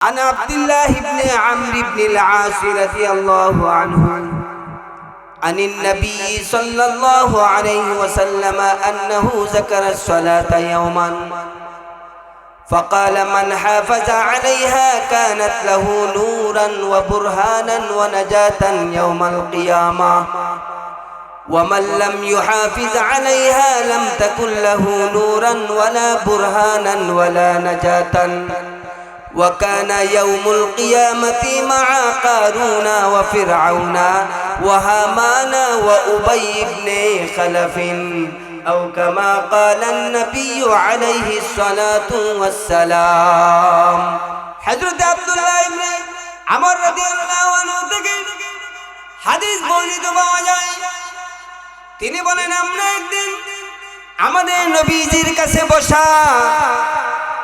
عن عبد الله بن عمرو بن العاص رضي الله عنه عن النبي صلى الله عليه وسلم أنه ذكر الصلاة يوما فقال من حافظ عليها كانت له نورا وبرهانا ونجاة يوم القيامة ومن لم يحافظ عليها لم تكن له نورا ولا برهانا ولا نجاة وكان يوم القيامة مع قارون وفرعون وهامان وأبي بن خلف أو كما قال النبي عليه الصلاة والسلام حضرت عبد الله بن عمر رضي الله عنه থেকে হাদিস বর্ণিত পাওয়া যায় তিনি বলেন আমরা একদিন আমাদের নবীজির কাছে বসা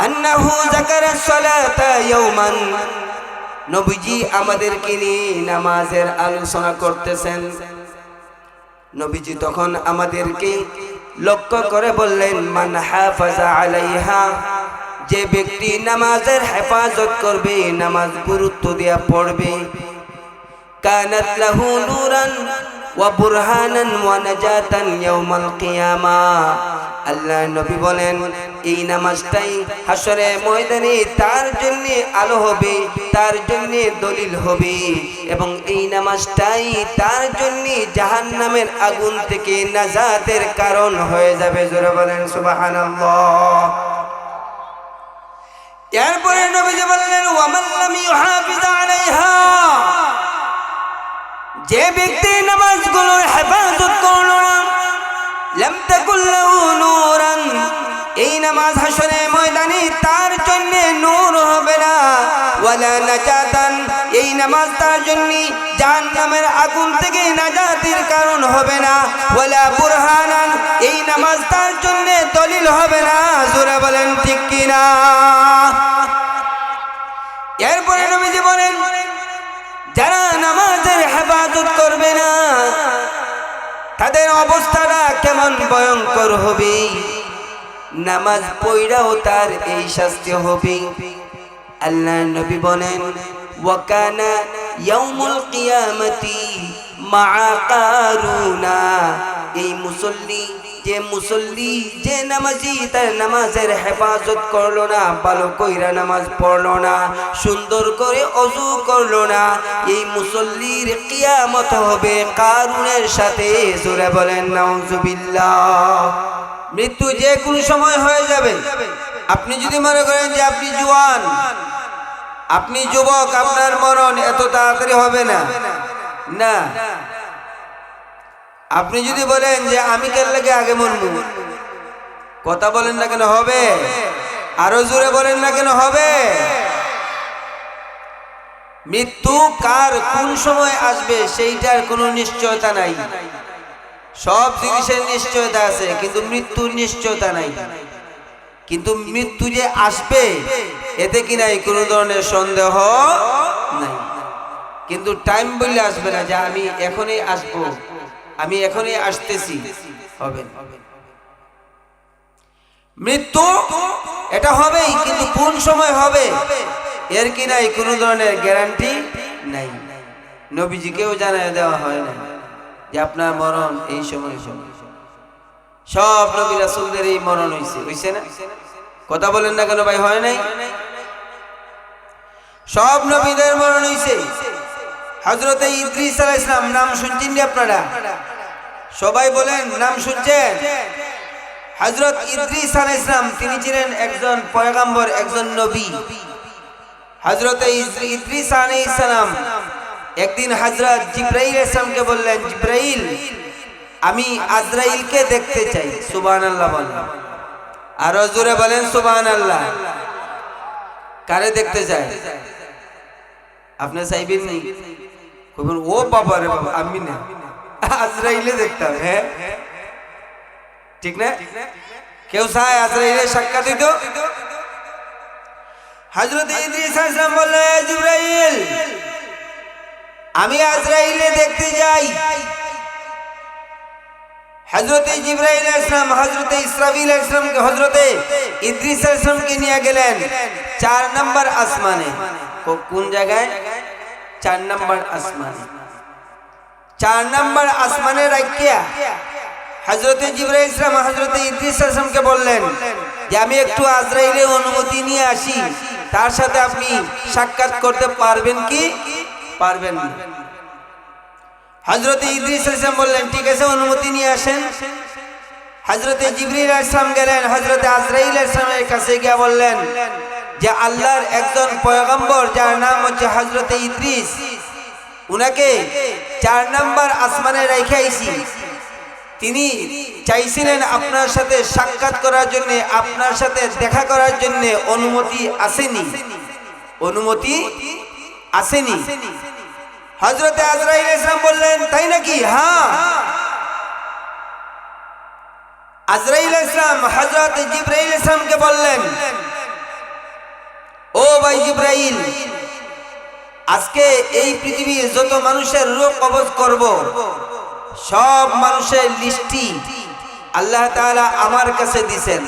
আন্নাহু যাকারা সালাতা ইয়াওমান নবীজি আমাদেরকে নিয়ে নামাজের আলোচনা করতেছেন নবীজি তখন আমাদেরকে লক্ষ্য করে বললেন মান হাফাজা আলাইহা যে ব্যক্তি নামাজের হেফাজত করবে নামাজ গুরুত্ব দিয়ে পড়বে কানাত লাহু নূরান ওয়া বুরহানান ওয়া নাজাতান ইয়াউমাল কিয়ামা আল্লাহ নবী বলেন এই নামাজটাই হাসরে ময়দানে তার জন্য আলো হবে তার জন্য দলিল হবে এবং এই নামাজটাই তার জন্য জাহান্নামের আগুন থেকে নাজাতের কারণ হয়ে যাবে জোরে বলেন সুবহানাল্লাহ এরপরে নবী বললেন ওয়া মান লাম ইউহাফিজ আলাইহা যে ব্যক্তি নামাজগুলোর হেফাজত করলো না লাম তাকুল লাহু নূরান এই নামাজ হাসরে ময়দানে তার জন্য নূর হবে না ওয়ালা নাজাতান এই নামাজ তার জন্য জাহান্নামের আগুন থেকে নাজাতের কারণ হবে না ওয়ালা বুরহানান এই নামাজ তার জন্য দলিল হবে না জোরে বলেন ঠিক কি না এরপরে নবীজি বলেন যারা নামাজের হেফাজত করবে না তাদের অবস্থাটা কেমন ভয়ঙ্কর হবে নামাজ পড়াও তার এই শাস্তি হবে আল্লাহ নবী বলেন ওয়া কানা ইয়াউমুল কিয়ামতি মা কারুনা এই মুসল্লি যে নামাজি তার নামাজের হেফাজত করলো না ভালো কইরা নামাজ পড়লো না সুন্দর করে ওযু করলো না এই মুসল্লির কিয়ামত হবে কারুনের সাথে জোরে বলেন নাউজুবিল্লাহ মৃত্যু যে কোন সময় হয়ে যাবে আপনি যদি মনে করেন যে আপনি জওয়ান আপনি যুবক আপনার মরণ এত তাড়াতাড়ি হবে না না আপনি যদি বলেন যে আমি কেন লাগে আগে মরবো কথা বলেন না কেন হবে আরো জোরে বলেন না কেন হবে মৃত্যু কার কোন সময় আসবে সেইটার কোনো নিশ্চয়তা নাই সব জিনিসের নিশ্চয়তা আছে কিন্তু মৃত্যুর নিশ্চয়তা নাই কিন্তু মৃত্যু যে আসবে এতে কি নাই কোনো ধরনের সন্দেহ নাই কিন্তু টাইম বললে আসবে না যে আমি এখনই আসবো আমি এখনই আসতেছি হবে মৃত্যু এটা হবেই কিন্তু কোন সময় হবে এর কি নাই কোনো ধরনের গ্যারান্টি নাই নবীজিকেও জানায় দেওয়া হয় না যে আপনার মরণ এই সময় সব নবী রাসূলদের এই মরণ হইছে না কথা বলেন না কেন ভাই হয় নাই সব নবীদের মরণ হইছে হযরত ইদ্রিস আলাইহিস সালাম নাম শুনছেন কি আপনারা সবাই বলেন নাম শুনছেন হযরত ইদ্রিস আলাইহিস সালাম তিনি ছিলেন একজন পয়গম্বর একজন নবী হযরত ইদ্রিস আলাইহিস সালাম একদিন হযরত জিবরাইল আলাইহিস সালামকে বললেন জিবরাইল আমি আজরাইলকে দেখতে চাই সুবহানাল্লাহ বলেন আর জোরে বলেন সুবহানাল্লাহ কারে দেখতে চাই আপনি চাইবেন নি কইবেন ও বাবা রে বাবা আমি না আজরাইলে দেখতাম হ্যাঁ ঠিক না কেউ চায় আজরাইলে সাক্ষাৎ দিতে হযরত ইদ্রিস আলাইহিস সালাম বললেন জিবরাইল আমি আজরাইলে দেখতে যাই হযরত জিবরাইল আলাইহিস সালাম হযরত ইসরাফিল আলাইহিস সালামকে হযরত ইদ্রিস আলাইহিস সালামকে নিয়ে গেলেন 4 নম্বর আসমানে কোন জায়গায়? 4 নম্বর আসমান। 4 নম্বর আসমানে রাখিয়া হযরতে জিবরাইল ইসলাম হযরতে ইদ্রিস আলাইহিসসালামকে বললেন যে আমি একটু আজরাইলের অনুমতি নিয়ে আসি, তার সাথে আপনি সাক্ষাৎ করতে পারবেন কি পারবেন না? হযরতে ইদ্রিস আলাইহিসসালাম বললেন ঠিক আছে, অনুমতি নিয়ে আসেন। হযরতে জিবরাইল আলাইহিসসালাম গেলেন হযরতে আজরাইল আলাইহিসসালামের কাছে গিয়ে বললেন যে আল্লাহর একজন পয়গম্বর যার নাম হচ্ছে হযরতে ইদ্রিস, উনাকে 4 নম্বর আসমানে রেখে আইছি। তিনি চাইছিলেন আপনার সাথে সাক্ষাৎ করার জন্য, আপনার সাথে দেখা করার জন্য অনুমতি আসেনি, অনুমতি আসেনি। হযরতে আজরাইল আলাইহিস সালাম বললেন তাই নাকি? হ্যাঁ। আজরাইল আলাইহিস সালাম হযরতে জিবরাইল আলাইহিস সালামকে বললেন ও ভাই জিবরাইল, আজকে এই পৃথিবীর যত মানুষের রূহ কবজ করব, সব মানুষের লিস্টি আল্লাহ তাআলা আমার কাছে দিবেন।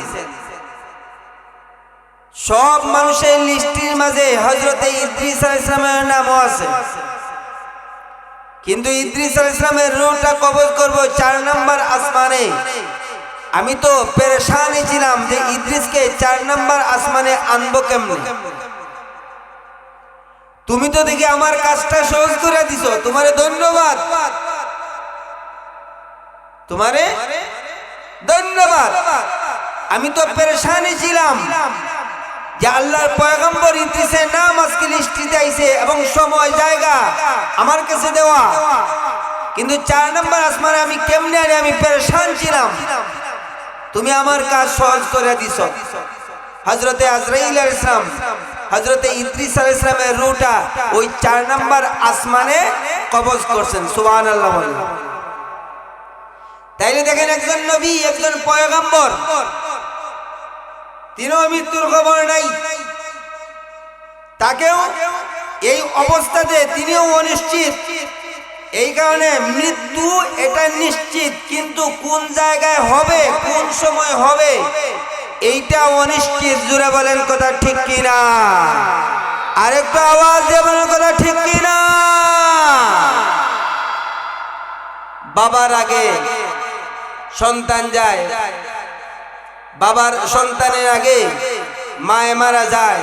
সব মানুষের লিস্টির মাঝে হযরতে ইদ্রিস আলাইহিস সালামের নামও আছে, কিন্তু ইদ্রিস আলাইহিস সালামের রূহটা কবজ করব 4 নম্বর আসমানে। আমি তো পেরেশানি ছিলাম যে ইদ্রিসকে 4 নম্বর আসমানে আনবো কেমনে। তুমি তো দেখি আমার কাজটা সহজ করে দিছো, তোমারে ধন্যবাদ, তোমারে ধন্যবাদ। আমি তো পেরেশানি ছিলাম যে আল্লাহর পয়গম্বর ইদ্রিসের নাম আজকে লিস্টিতে আইছে এবং সময় জায়গা আমার কাছে দেওয়া, কিন্তু 4 নম্বর আসমানে আমি কেমনে আনি, আমি পেরেশান ছিলাম। তুমি আমার কাজ সহজ করে দিছো। হযরতে আজরাইল আলাইহিস সালাম হযরতে ইদ্রিস আলাইহিস সালামের রূহটা ওই 4 নম্বর আসমানে কবজ করছেন। সুবহানাল্লাহ বলেন। তাইলে দেখেন একজন নবী, একজন পয়গম্বর, তিনিও মৃত্যুর খবর নাই, তাকেও এই অবস্থাতে তিনিও অনিশ্চিত। এই কারণে মৃত্যু এটা নিশ্চিত, কিন্তু কোন জায়গায় হবে, কোন সময় হবে এইটা অনিশ্চিত। জোরে বলেন কথা ঠিক কিনা? আরেকটু আওয়াজ দিয়ে বলেন কথা ঠিক কিনা? বাবার আগে সন্তান যায়, বাবার সন্তানের আগে মায়ে মারা যায়,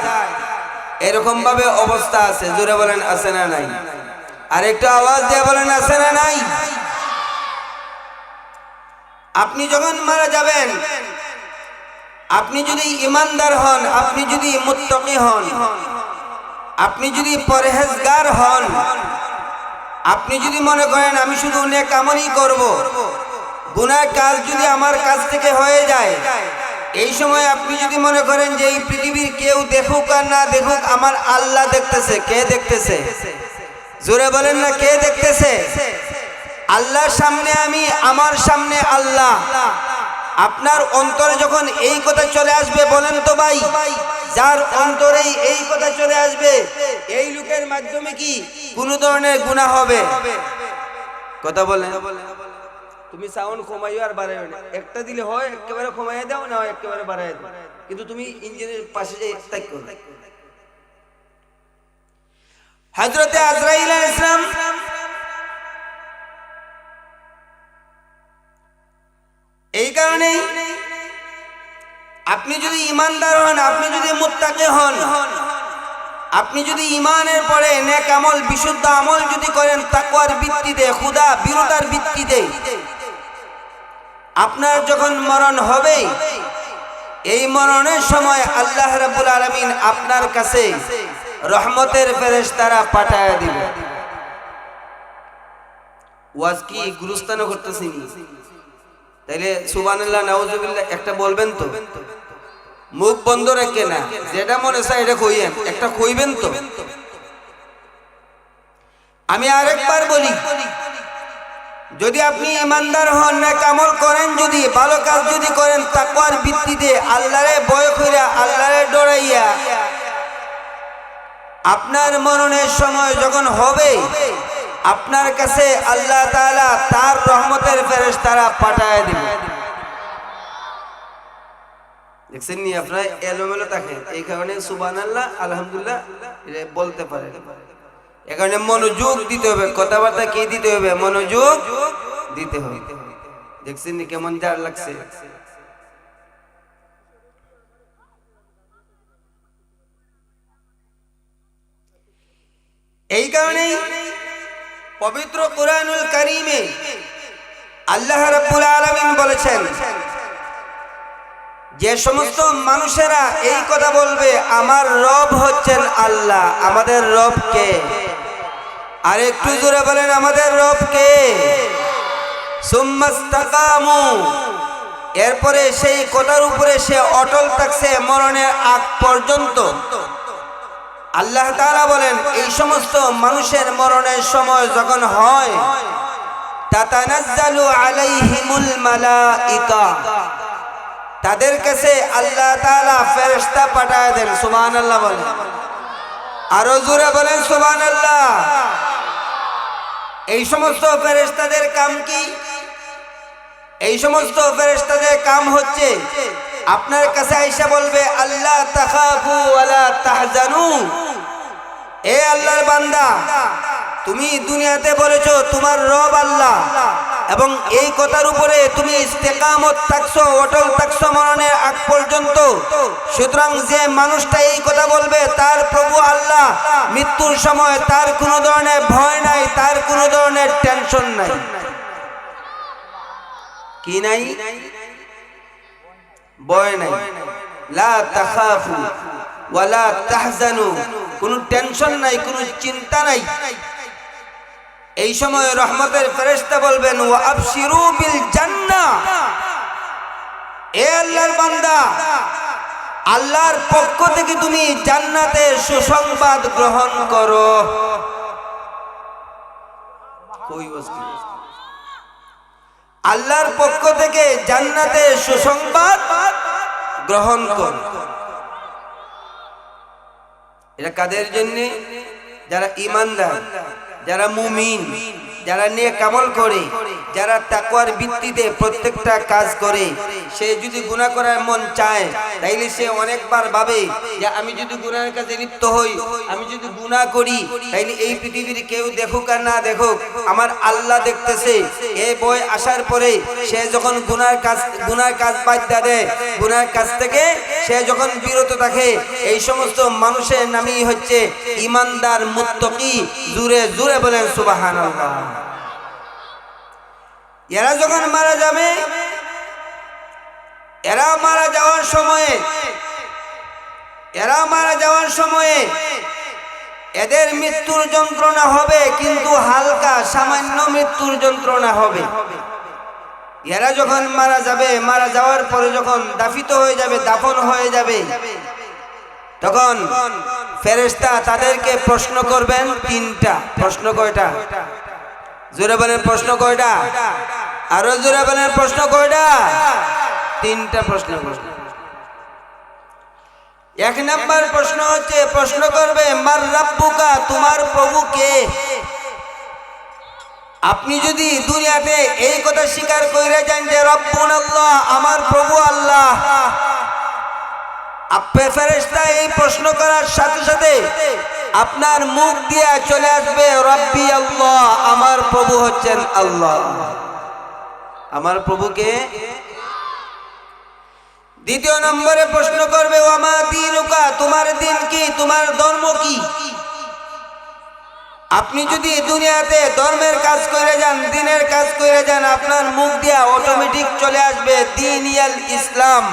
এরকম ভাবে অবস্থা আছে। জোরে বলেন আছে না নাই? আরেকটু আওয়াজ দিয়ে বলেন আছে না নাই? আপনি যখন মারা যাবেন, আপনি যদি ইমানদার হন, আপনি যদি মুত্তাকি হন, আপনি যদি পরহেজগার হন, আপনি যদি মনে করেন আমি শুধু নেক আমলই করব, গুনাহ কাজ যদি আমার কাছ থেকে হয়ে যায়, এই সময় আপনি যদি মনে করেন যে এই পৃথিবীর কেউ দেখুক আর না দেখুক আমার আল্লাহ দেখতেছে। কে দেখতেছে? জোরে বলেন না, কে দেখতেছে? আল্লাহর সামনে আমি, আমার সামনে আল্লাহ। আপনার অন্তরে যখন এই কথা চলে আসবে, বলেন তো ভাই, যার অন্তরেই এই কথা চলে আসবে এই লোকের মাধ্যমে কি কোনো ধরনের গুনাহ হবে? কথা বলেন। তুমি সাউন্ড কমাইও আর বাড়াইও না, একটা দিলে হয় একেবারে কমাইয়া দাও, না হয় একেবারে বাড়াইয়া দাও, কিন্তু তুমি ইঞ্জিনের পাশে যে তাক করো। হযরতে আজরাইল আলাইহিস সালাম এই কারণে আপনি যদি ইমানদার হন, আপনি যদি মুত্তাকি হন, আপনি যদি ইমানের পরে নেক আমল, বিশুদ্ধ আমল যদি করেন তাকওয়ার ভিত্তিতে, খোদা বিরতার ভিত্তিতে, আপনার যখন মরণ হবে, এই মরণের সময় আল্লাহ রাব্বুল আলামিন আপনার কাছে রহমতের ফেরেশতারা পাঠায়া দিবে। ওয়াজ কি গুরুস্থান করতেছি? তাইলে সুবহানাল্লাহ নাউজুবিল্লাহ একটা বলবেন তো, মুখ বন্ধ রেখে না, যেটা মনে চায় এটা কইয়েন, একটা কইবেন তো। আমি আরেকবার বলি, যদি আপনি ইমানদার হন, নেক আমল করেন, যদি ভালো কাজ যদি করেন তাকওয়ার ভিত্তিতে, আল্লাহরে ভয় কইরা, আল্লাহরে ডরাইয়া, আপনার মরণের সময় যখন হবে আপনার কাছে আল্লাহ তাআলা তার রহমতের ফেরেশতারা পাঠায় দিবেন। দেখছেন নি আপনারা এলোমেলো থাকেন, এই কারণে সুবহানাল্লাহ আলহামদুলিল্লাহ এটা বলতে পারেন। এই কারণে মনোযোগ দিতে হবে, কথাবার্তা কি দিতে হবে, মনোযোগ দিতে হবে। দেখছেন নি কেমন জার লাগছে। এই কারণেই পবিত্র কুরআনুল কারীমে আল্লাহ রাব্বুল আলামিন বলেছেন, যে সমস্ত মানুষেরা এই কথা বলবে আমার রব হচ্ছেন আল্লাহ, আমাদের রব কে? আর একটু জোরে বলেন, আমাদের রব কে? সুম্মাস্তাকামু, এরপরে সেই কথার উপরে সে অটল থাকছে মরণের আগ পর্যন্ত। আল্লাহ তাআলা বলেন, এই সমস্ত মানুষের মরণের সময় যখন হয়, তাতানাজ্জালু আলাইহিমুল মালাইকা, তাদের কাছে আল্লাহ তাআলা ফেরেশতা পাঠায় দেন। সুবহানাল্লাহ বলেন, আরো জোরে বলেন সুবহানাল্লাহ। এই সমস্ত ফেরেশতাদের কাম কি? এই সমস্ত ফেরেশতাদের কাম হচ্ছে আপনার কাছে আয়েশা বলবে, আল্লাহ তাখাফু ওয়ালা তাহজানু, এ আল্লাহর বান্দা, তুমি দুনিয়াতে বলেছো তোমার রব আল্লাহ, এবং এই কথার উপরে তুমি ইস্তেকামত থাকছো, অটল থাকছো মরণের আগ পর্যন্ত। সুতরাং যে মানুষটা এই কথা বলবে তার প্রভু আল্লাহ, মৃত্যুর সময় তার কোনো ধরনের ভয় নাই, তার কোনো ধরনের টেনশন নাই। কি নাই? ভয় নাই। লা তাখাফু ওয়ালা তাহজানু, কোনো টেনশন নাই, কোনো চিন্তা নাই। এই সময় রহমতের ফেরেশতা বলবেন, ওয়া আবশিরু বিল জান্নাহ, এ আল্লাহর বান্দা, আল্লাহর পক্ষ থেকে তুমি জান্নাতের সুসংবাদ গ্রহণ করো। আল্লাহর পক্ষ থেকে জান্নাতের সুসংবাদ গ্রহণ করো। এটা কাদের জন্য? যারা ঈমানদার, যারা মুমিন, যারা নেক আমল করে, যারা তাকওয়ার ভিত্তিতে প্রত্যেকটা কাজ করে। সে যদি গুনাহ করার মন চায়, তাইলে সে অনেকবার ভাবে যে আমি যদি গুনাহের কাজে লিপ্ত হই, আমি যদি গুনাহ করি, তাইলে এই পৃথিবীর কেউ দেখুক আর না দেখুক, আমার আল্লাহ দেখতেছে। এই ভয় আসার পরে সে যখন গুনার কাজ বাদ দেয়, গুনার কাজ থেকে সে যখন বিরত থাকে, এই সমস্ত মানুষের নামই হচ্ছে ঈমানদার মুত্তাকি। জোরে জোরে বলেন সুবহানাল্লাহ। এরা যখন মারা যাবে, এরা মারা যাওয়ার সময়ে এদের মৃত্যুর যন্ত্রণা হবে, কিন্তু হালকা সামান্য মৃত্যুর যন্ত্রণা হবে। এরা যখন মারা যাবে, মারা যাওয়ার পরে যখন দাফিত হয়ে যাবে, দাফন হয়ে যাবে, তখন ফেরেশতা তাদেরকে প্রশ্ন করবেন তিনটা। প্রশ্ন কয়টা? জোরে বলেন, প্রশ্ন কয়টা? আরো জোরে বলেন, প্রশ্ন কয়টা? তিনটা প্রশ্ন। এক নাম্বার প্রশ্ন হচ্ছে, প্রশ্ন করবে মার রাব্বুকা, তোমার প্রভু কে? আপনি যদি দুনিয়াতে এই কথা স্বীকার করে যান যে রব্বুনাল্লাহ, আমার প্রভু আল্লাহ, আপনি ফেরেশতা এই প্রশ্ন করার সাথে সাথে আপনার মুখ দিয়ে চলে আসবে রব্বি আল্লাহ, আমার প্রভু হচ্ছেন আল্লাহ। আমার প্রভুকে। দ্বিতীয় নম্বরে প্রশ্ন করবে ওয়ামা দীনুকা, তোমার দিন কি, তোমার ধর্ম কি? আপনি যদি দুনিয়াতে ধর্মের কাজ করে যান, দিনের কাজ করে যান, আপনার মুখ দিয়া অটোমেটিক চলে আসবে দীনিয়াল ইসলাম,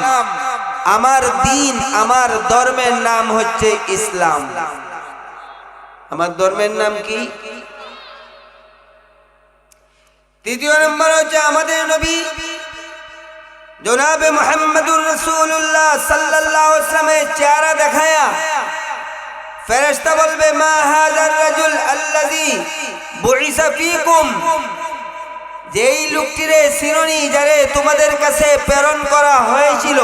আমার দিন, আমার ধর্মের নাম হচ্ছে ইসলাম। আমার ধর্মের নাম কি? তৃতীয় নম্বর হচ্ছে আমাদের নবী জনাবে মুহাম্মদুর রাসূলুল্লাহ সাল্লাল্লাহু আলাইহি ওয়াসাল্লামের চেহারা দেখায়া ফেরেশতা বলবে মা হাযার রাজুল আল্লাযী বুইসা ফীকুম, যেই লোকটিরে চিরনি, যারে তোমাদের কাছে প্রেরণ করা হয়েছিল,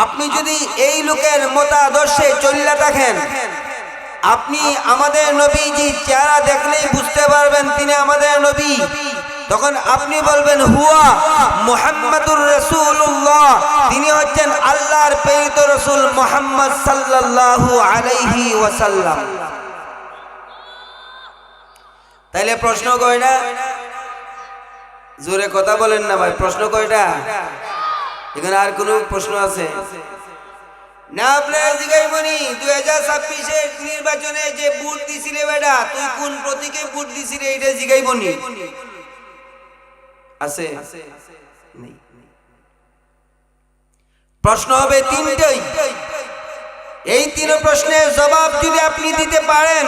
আপনি যদি এই লোকের মতাদর্শে চলতে থাকেন, আপনি আমাদের নবীজি চেহারা দেখলেই বুঝতে পারবেন তিনি আমাদের নবী। তখন আপনি বলবেন হুয়া মুহাম্মাদুর রাসূলুল্লাহ, তিনি হচ্ছেন আল্লাহর প্রেরিত রাসূল মুহাম্মদ সাল্লাল্লাহু আলাইহি ওয়াসাল্লাম। তাইলে প্রশ্ন কয়টা? জোরে কথা বলেন না ভাই, প্রশ্ন কয়টা? এখানে আর কোনো প্রশ্ন আছে না? আপনারা জিগাইবনি 2026-এর নির্বাচনে যে ভোট দিছিলে বেটা, তুই কোন প্রতীকে ভোট দিছিলে, এটা জিগাইবনি আছে? নেই। প্রশ্ন হবে তিনটাই। এই তিন প্রশ্নের জবাব যদি আপনি দিতে পারেন,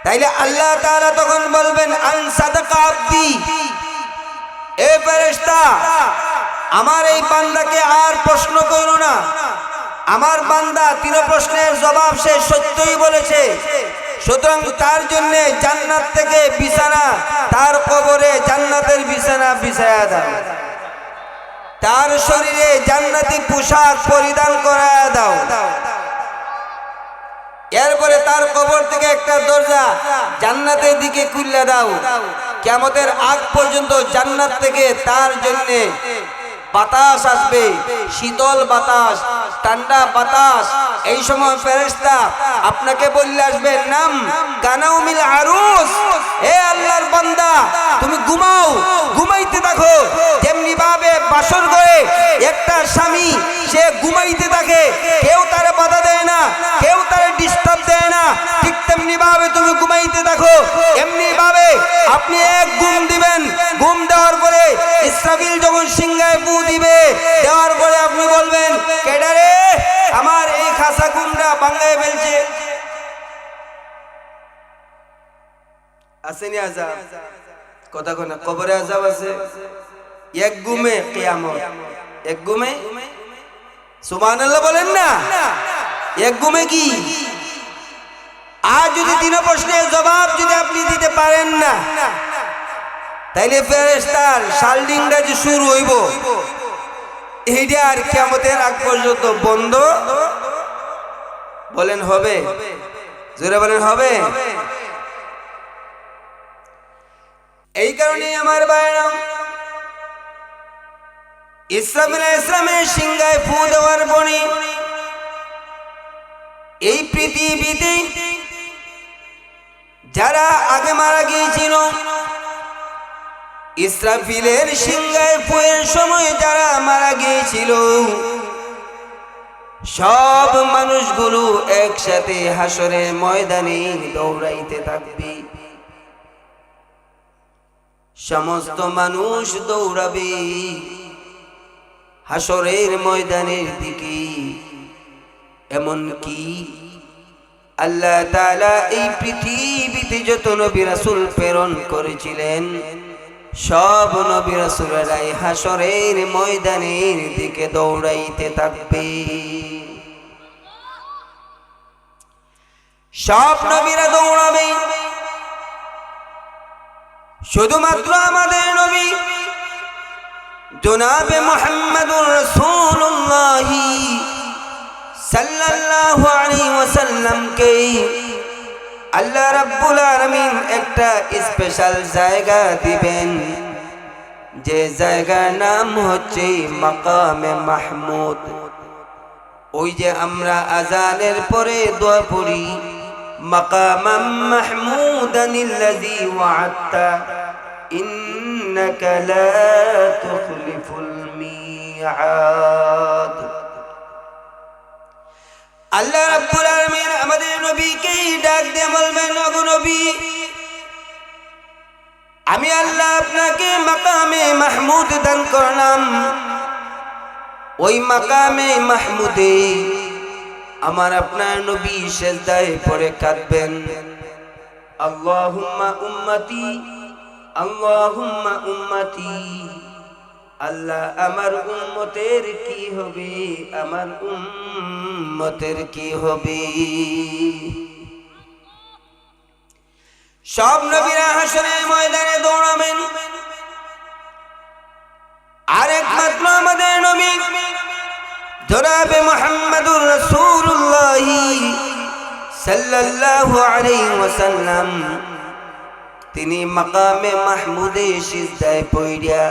তাইলে আল্লাহ তাআলা তখন বলবেন আন সাদাকা আব্দি, এ ফেরেশতা আমার এই বান্দাকে আর প্রশ্ন করো না, আমার বান্দা তিন প্রশ্নের জবাব সে সত্যই বলেছে, সুতরাং তার জন্য জান্নাত থেকে বিছানা, তার কবরে জান্নাতের বিছানা বিছায়া দাও, তার শরীরে জান্নাতি পোশাক পরিধান করায়া দাও, এরপরে তার কবর থেকে একটা দরজা জান্নাতের দিকে খুলে দাও, কিয়ামতের আগ পর্যন্ত জান্নাত থেকে তার জন্য বাতাস আসবে, শীতল বাতাস, ঠান্ডা বাতাস। এই সময় ফেরেশতা আপনাকে বললে আসবে নাম কানাউমিল আরুস, হে আল্লাহর বান্দা তুমি ঘুমাও, ঘুমাইতে থাকো। যেমনি ভাবে বাসর ঘরে একটা স্বামী সে ঘুমাইতে থাকে, কেউ তারে বাধা দেয় না, কেউ তারে ডিস্টার্ব দেয় না, ঠিক তেমনি ভাবে তুমি ঘুমাইতে থাকো। এমনি ভাবে আপনি এক ঘুম দিবেন, ঘুম দেওয়ার পরে ইসরাফিল যখন সিংহায় ফু দিবে, দেওয়ার পরে আপনি বলবেন কেডারে আমার এই খাসা ঘুমটা ভাঙায় ফেলছে। আসেনি আযাব? কথা কয় না, কবরে আযাব আছে। এক ঘুমে কিয়ামত, এক ঘুমে সুবহানাল্লাহ বলেন না। এক ঘুমে কি? আর যদি তিন প্রশ্নের জবাব যদি আপনি দিতে পারেন না, তাইলে ফেরেশতার শালডিংটা যে শুরু হইব, এইটা আর কিয়ামতের আগ পর্যন্ত বন্ধ। বলেন হবে? জোরে বলেন হবে? এই কারণে আমার ভাইরা ইসলামের সিংহায় ফু দেওয়ার পরে এই পৃথিবীতে যারা আগে মারা গিয়েছিল, ইসরাফিলের সিংহায় ফুয়ের সময় যারা মারা গিয়েছিল, সব মানুষগুলো একসাথে হাসরের ময়দানে দৌড়াইতে থাকবে। সমস্ত মানুষ দৌড়াবে হাসরের ময়দানের দিকে। এমনকি আল্লাহ তাআলা এই পৃথিবীতে যত নবী রাসূল প্রেরণ করেছিলেন, সব নবী রাসূলেরাই হাসরের ময়দানের দিকে দৌড়াইতে থাকবে। সব নবীরা দৌড়াবে, শুধুমাত্র আমাদের নবী জনাবে মুহাম্মদুর রাসূলুল্লাহ সাল্লাল্লাহু আলাইহি ওয়াসাল্লামকে আল্লাহ রাব্বুল আলামিন একটা স্পেশাল জায়গা দিবেন, যে জায়গার নাম হচ্ছে মাকামে মাহমুদ। ওই যে আমরা আযানের পরে দোয়া পড়ি, মাকামাম মাহমুদানিল্লাযী ওয়া'আদতা ইন্নাকা লা তুখলিফুল মিআদ। আল্লাহ রাব্বুল আলামিন আমাদের নবীকে ডাক দিয়ে বলবেন, ওগো নবী, আমি আল্লাহ আপনাকে মাকামে মাহমুদ দান করলাম। ওই মাকামে মাহমুদে আমার আপনার নবী সিজদায় পড়ে কাঁদবেন, আল্লাহুম্মা উম্মতি, আল্লাহুম্মা উম্মতি। আল্লাহ আমার উম্মতের কি হবে, আমার উম্মতের কি হবে। সব নবীরা হাসরের ময়দানে দৌড়াবেন, আর একমাত্র আমাদের নবী জনাবে মুহাম্মদুর রাসূলুল্লাহ সাল্লাল্লাহু আলাইহি ওয়াসাল্লাম তিনি মাকামে মাহমুদে সিজদায় পড়িয়া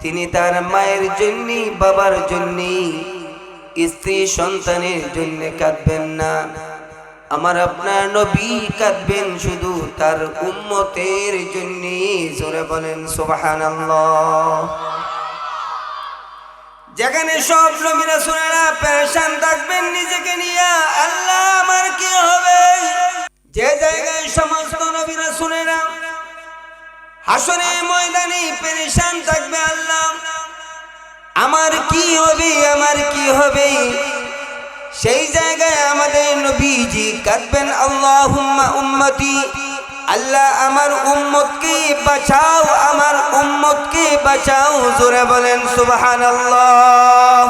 তিনি তার মায়ের জন্য, বাবার জন্য, স্ত্রী সন্তানের জন্য কাঁদবেন না। আমার আপনার নবী কাঁদবেন শুধু তার উম্মতের জন্য। জোরে বলেন সুবহানাল্লাহ। যেখানে সব নবী রাসূলেরা পেরেশান থাকবেন নিজেকে নিয়ে, আল্লাহ আমার কি হবে, যে জায়গায় সমস্ত নবী রাসূলেরা হাসরের ময়দানে পেরেশান থাকবে, আল্লাহ আমার কি হবে, আমার কি হবে, সেই জায়গায় আমাদের নবীজি কাঁদবেন আল্লাহুম্মা উম্মতি, আল্লাহ আমার উম্মতকে বাঁচাও, আমার উম্মতকে বাঁচাও। জোরে বলেন সুবহানাল্লাহ।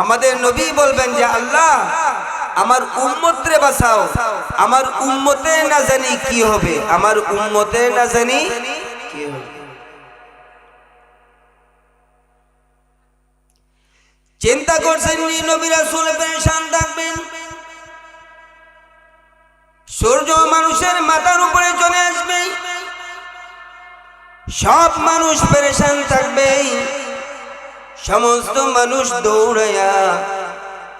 আমাদের নবী বলবেন যে আল্লাহ আমার উম্মতরে বাঁচাও, আমার উম্মতের না জানি কি হবে, আমার উম্মতের না জানি কি হবে। চিন্তা করছেন নবী রাসূল পেরেশান থাকবেন, সূর্য মানুষের মাথার উপরে চলে আসবে, সব মানুষ পেরেশান থাকবে, সমস্ত মানুষ দৌড়াইয়া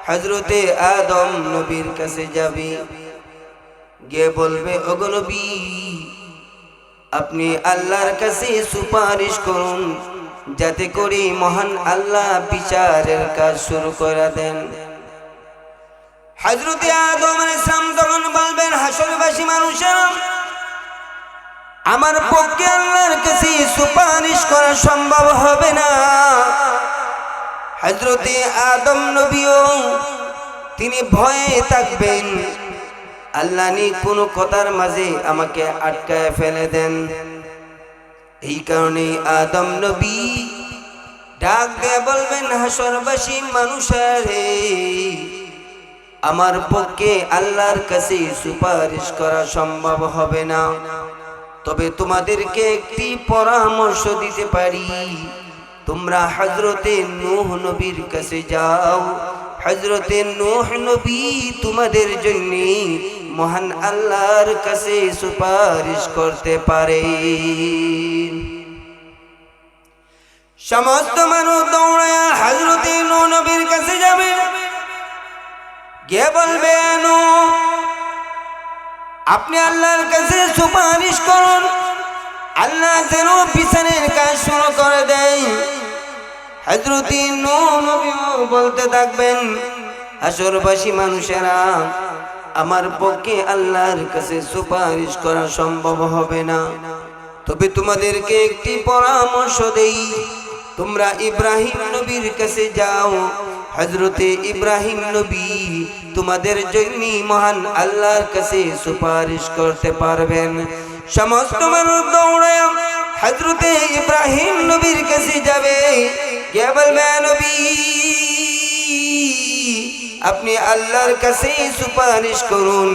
হযরতে আদম নবীর কাছে যাবে, গিয়ে বলবে ওগো নবী আপনি আল্লাহর কাছে সুপারিশ করুন যাতে করে মহান আল্লাহ বিচারের কাজ শুরু করে দেন। হযরতে আদম আলাইহিস সালাম তখন বলবেন হাসরবাসী মানুষেরা আমার পক্ষে আল্লাহর কাছে সুপারিশ করা সম্ভব হবে না। হযরতে আদম নবীও তিনি ভয়ে থাকবেন, আল্লাহ নি কোনো কথার মাঝে আমাকে আটকায় ফেলে দেন। এই কারণে আদম নবী ডাক দিয়ে বলবেন হাসরবাসী মানুষেরা আমার পক্ষে আল্লাহর কাছে সুপারিশ করা সম্ভব হবে না, তবে তোমাদেরকে একটি পরামর্শ দিতে পারি, তোমরা হযরতে নূহ নবীর কাছে যাও, হযরতে নূহ নবী তোমাদের জন্য মহান আল্লাহর কাছে সুপারিশ করতে পারে। সমস্ত মানুষ দৌড়ায়া হযরতে নূহ নবীর কাছে যাবে, গিয়ে বলবে নূহ আপনি আল্লাহর কাছে সুপারিশ করুন, আল্লাহ যেন বিচারের কাজ শুরু করে দেয়। হযরতে নূহ নবী বলতে থাকবেন হাসরবাসী মানুষেরা আমার পক্ষে আল্লাহর কাছে সুপারিশ করা সম্ভব হবে না, তবে তোমাদেরকে একটি পরামর্শ দেই, তোমরা ইব্রাহিম নবীর কাছে যাও, হযরতে ইব্রাহিম নবী তোমাদের জন্য মহান আল্লাহর কাছে সুপারিশ করতে পারবেন। সমস্ত মানুষ দৌড়ায় হযরতে ইব্রাহিম নবীর কাছে যাবে, গিয়ে বলবে নবী আপনি আল্লাহর কাছে সুপারিশ করুন,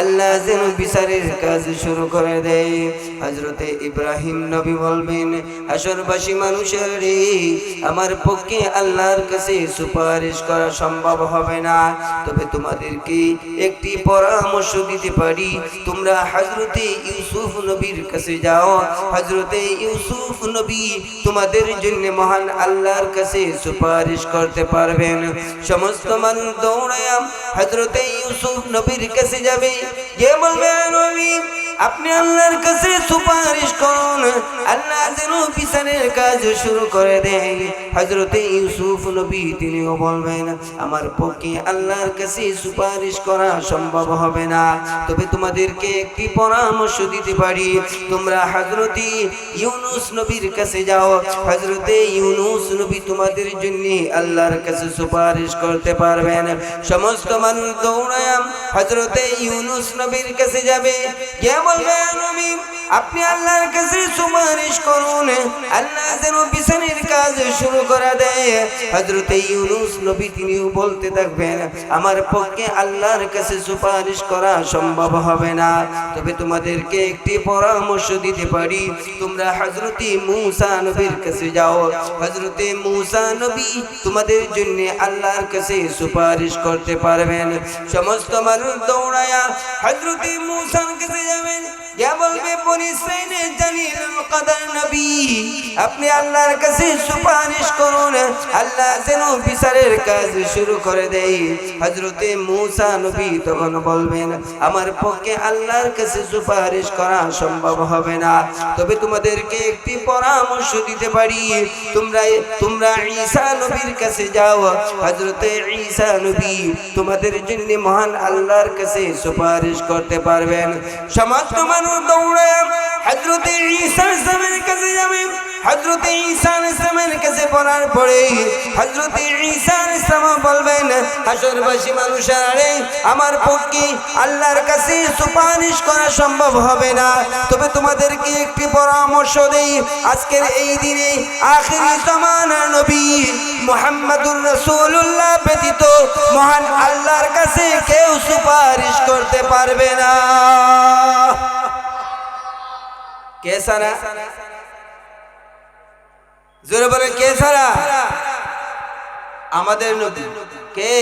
আল্লাহ যেন বিচারের কাজ শুরু করে দেয়। হযরতে ইব্রাহিম নবী বলবেন হাসরবাসী মানুষের রে আমার পক্ষে আল্লাহর কাছে সুপারিশ করা সম্ভব হবে না, তবে তোমাদেরকে একটি পরামর্শ দিতে পারি, তোমরা হযরতে ইউসুফ নবীর কাছে যাও, হযরতে ইউসুফ নবী তোমাদের জন্য মহান আল্লাহর কাছে সুপারিশ করতে পারবেন। সমস্ত মানুষ দৌড়ায়া হযরতে ইউসুফ নবীর কাছে যাবে, গিয়ে বলবে নবী আপনি আল্লাহর কাছে সুপারিশ করুন, আল্লাহ যেন বিচারের কাজ শুরু করে দেয়। হযরতে ইউসুফ নবী তিনিও বলবেন আমার পক্ষে আল্লাহর কাছে সুপারিশ করা সম্ভব হবে না, তবে তোমাদেরকে একটি পরামর্শ দিতে পারি, তোমরা হযরতে ইউনূস নবীর কাছে যাও, হযরতে ইউনূস নবী তোমাদের জন্য আল্লাহর কাছে সুপারিশ করতে পারবেন। সমস্ত মানুষ দৌড়ায় হযরতে ইউনূস নবীর কাছে যাবে, কে বলবে নবী আপনি আল্লাহর কাছে সুপারিশ করুন, আল্লাহ যেন বিচারের কাজ শুরু করে দেয়। হযরত ইউনূস নবী তিনিও বলতে থাকবেন, আমার পক্ষে আল্লাহর কাছে সুপারিশ করা সম্ভব হবে না, তবে তোমাদেরকে একটি পরামর্শ দিতে পারি, তোমরা হযরত মূসা নবীর কাছে যাও। হযরত মূসা নবী তোমাদের জন্য আল্লাহর কাছে সুপারিশ করতে পারবেন। সমস্ত মানুষ দৌড়ায়া হযরত মূসার কাছে যাবেন, যা বলবে বনি ইসরাঈলের জালিলুল কদর নবী, আপনি আল্লাহর কাছে সুপারিশ করুন, আল্লাহ যেন বিচারের কাজ শুরু করে দেয়। হযরত মূসা নবী তখন বলবেন, আমার পক্ষে আল্লাহর কাছে সুপারিশ করা সম্ভব হবে না, তবে তোমাদেরকে একটি পরামর্শ দিতে পারি, তোমরা ঈসা নবীর কাছে যাও। হযরত ঈসা নবী তোমাদের জন্য মহান আল্লাহর কাছে সুপারিশ করতে পারবেন। সমস্ত মানুষ দৌড়ে হযরত ঈসা সামের কাছে যাবে। হযরত ঈসা সামের কাছে পড়ার পরে হযরত ঈসা সাম বলবেন, হাসরবাসী মানুষেরা, আমার পক্ষে আল্লাহর কাছে সুপারিশ করা সম্ভব হবে না, তবে তোমাদেরকে একটি পরামর্শ দেই, আজকের এই দিনে আখিরি জামানার নবী মুহাম্মদুর রাসূলুল্লাহ ব্যতীত মহান আল্লাহর কাছে কেউ সুপারিশ করতে পারবে না। কে সারা? জোরে বলে, কে সারা? আমাদের নবী। কে?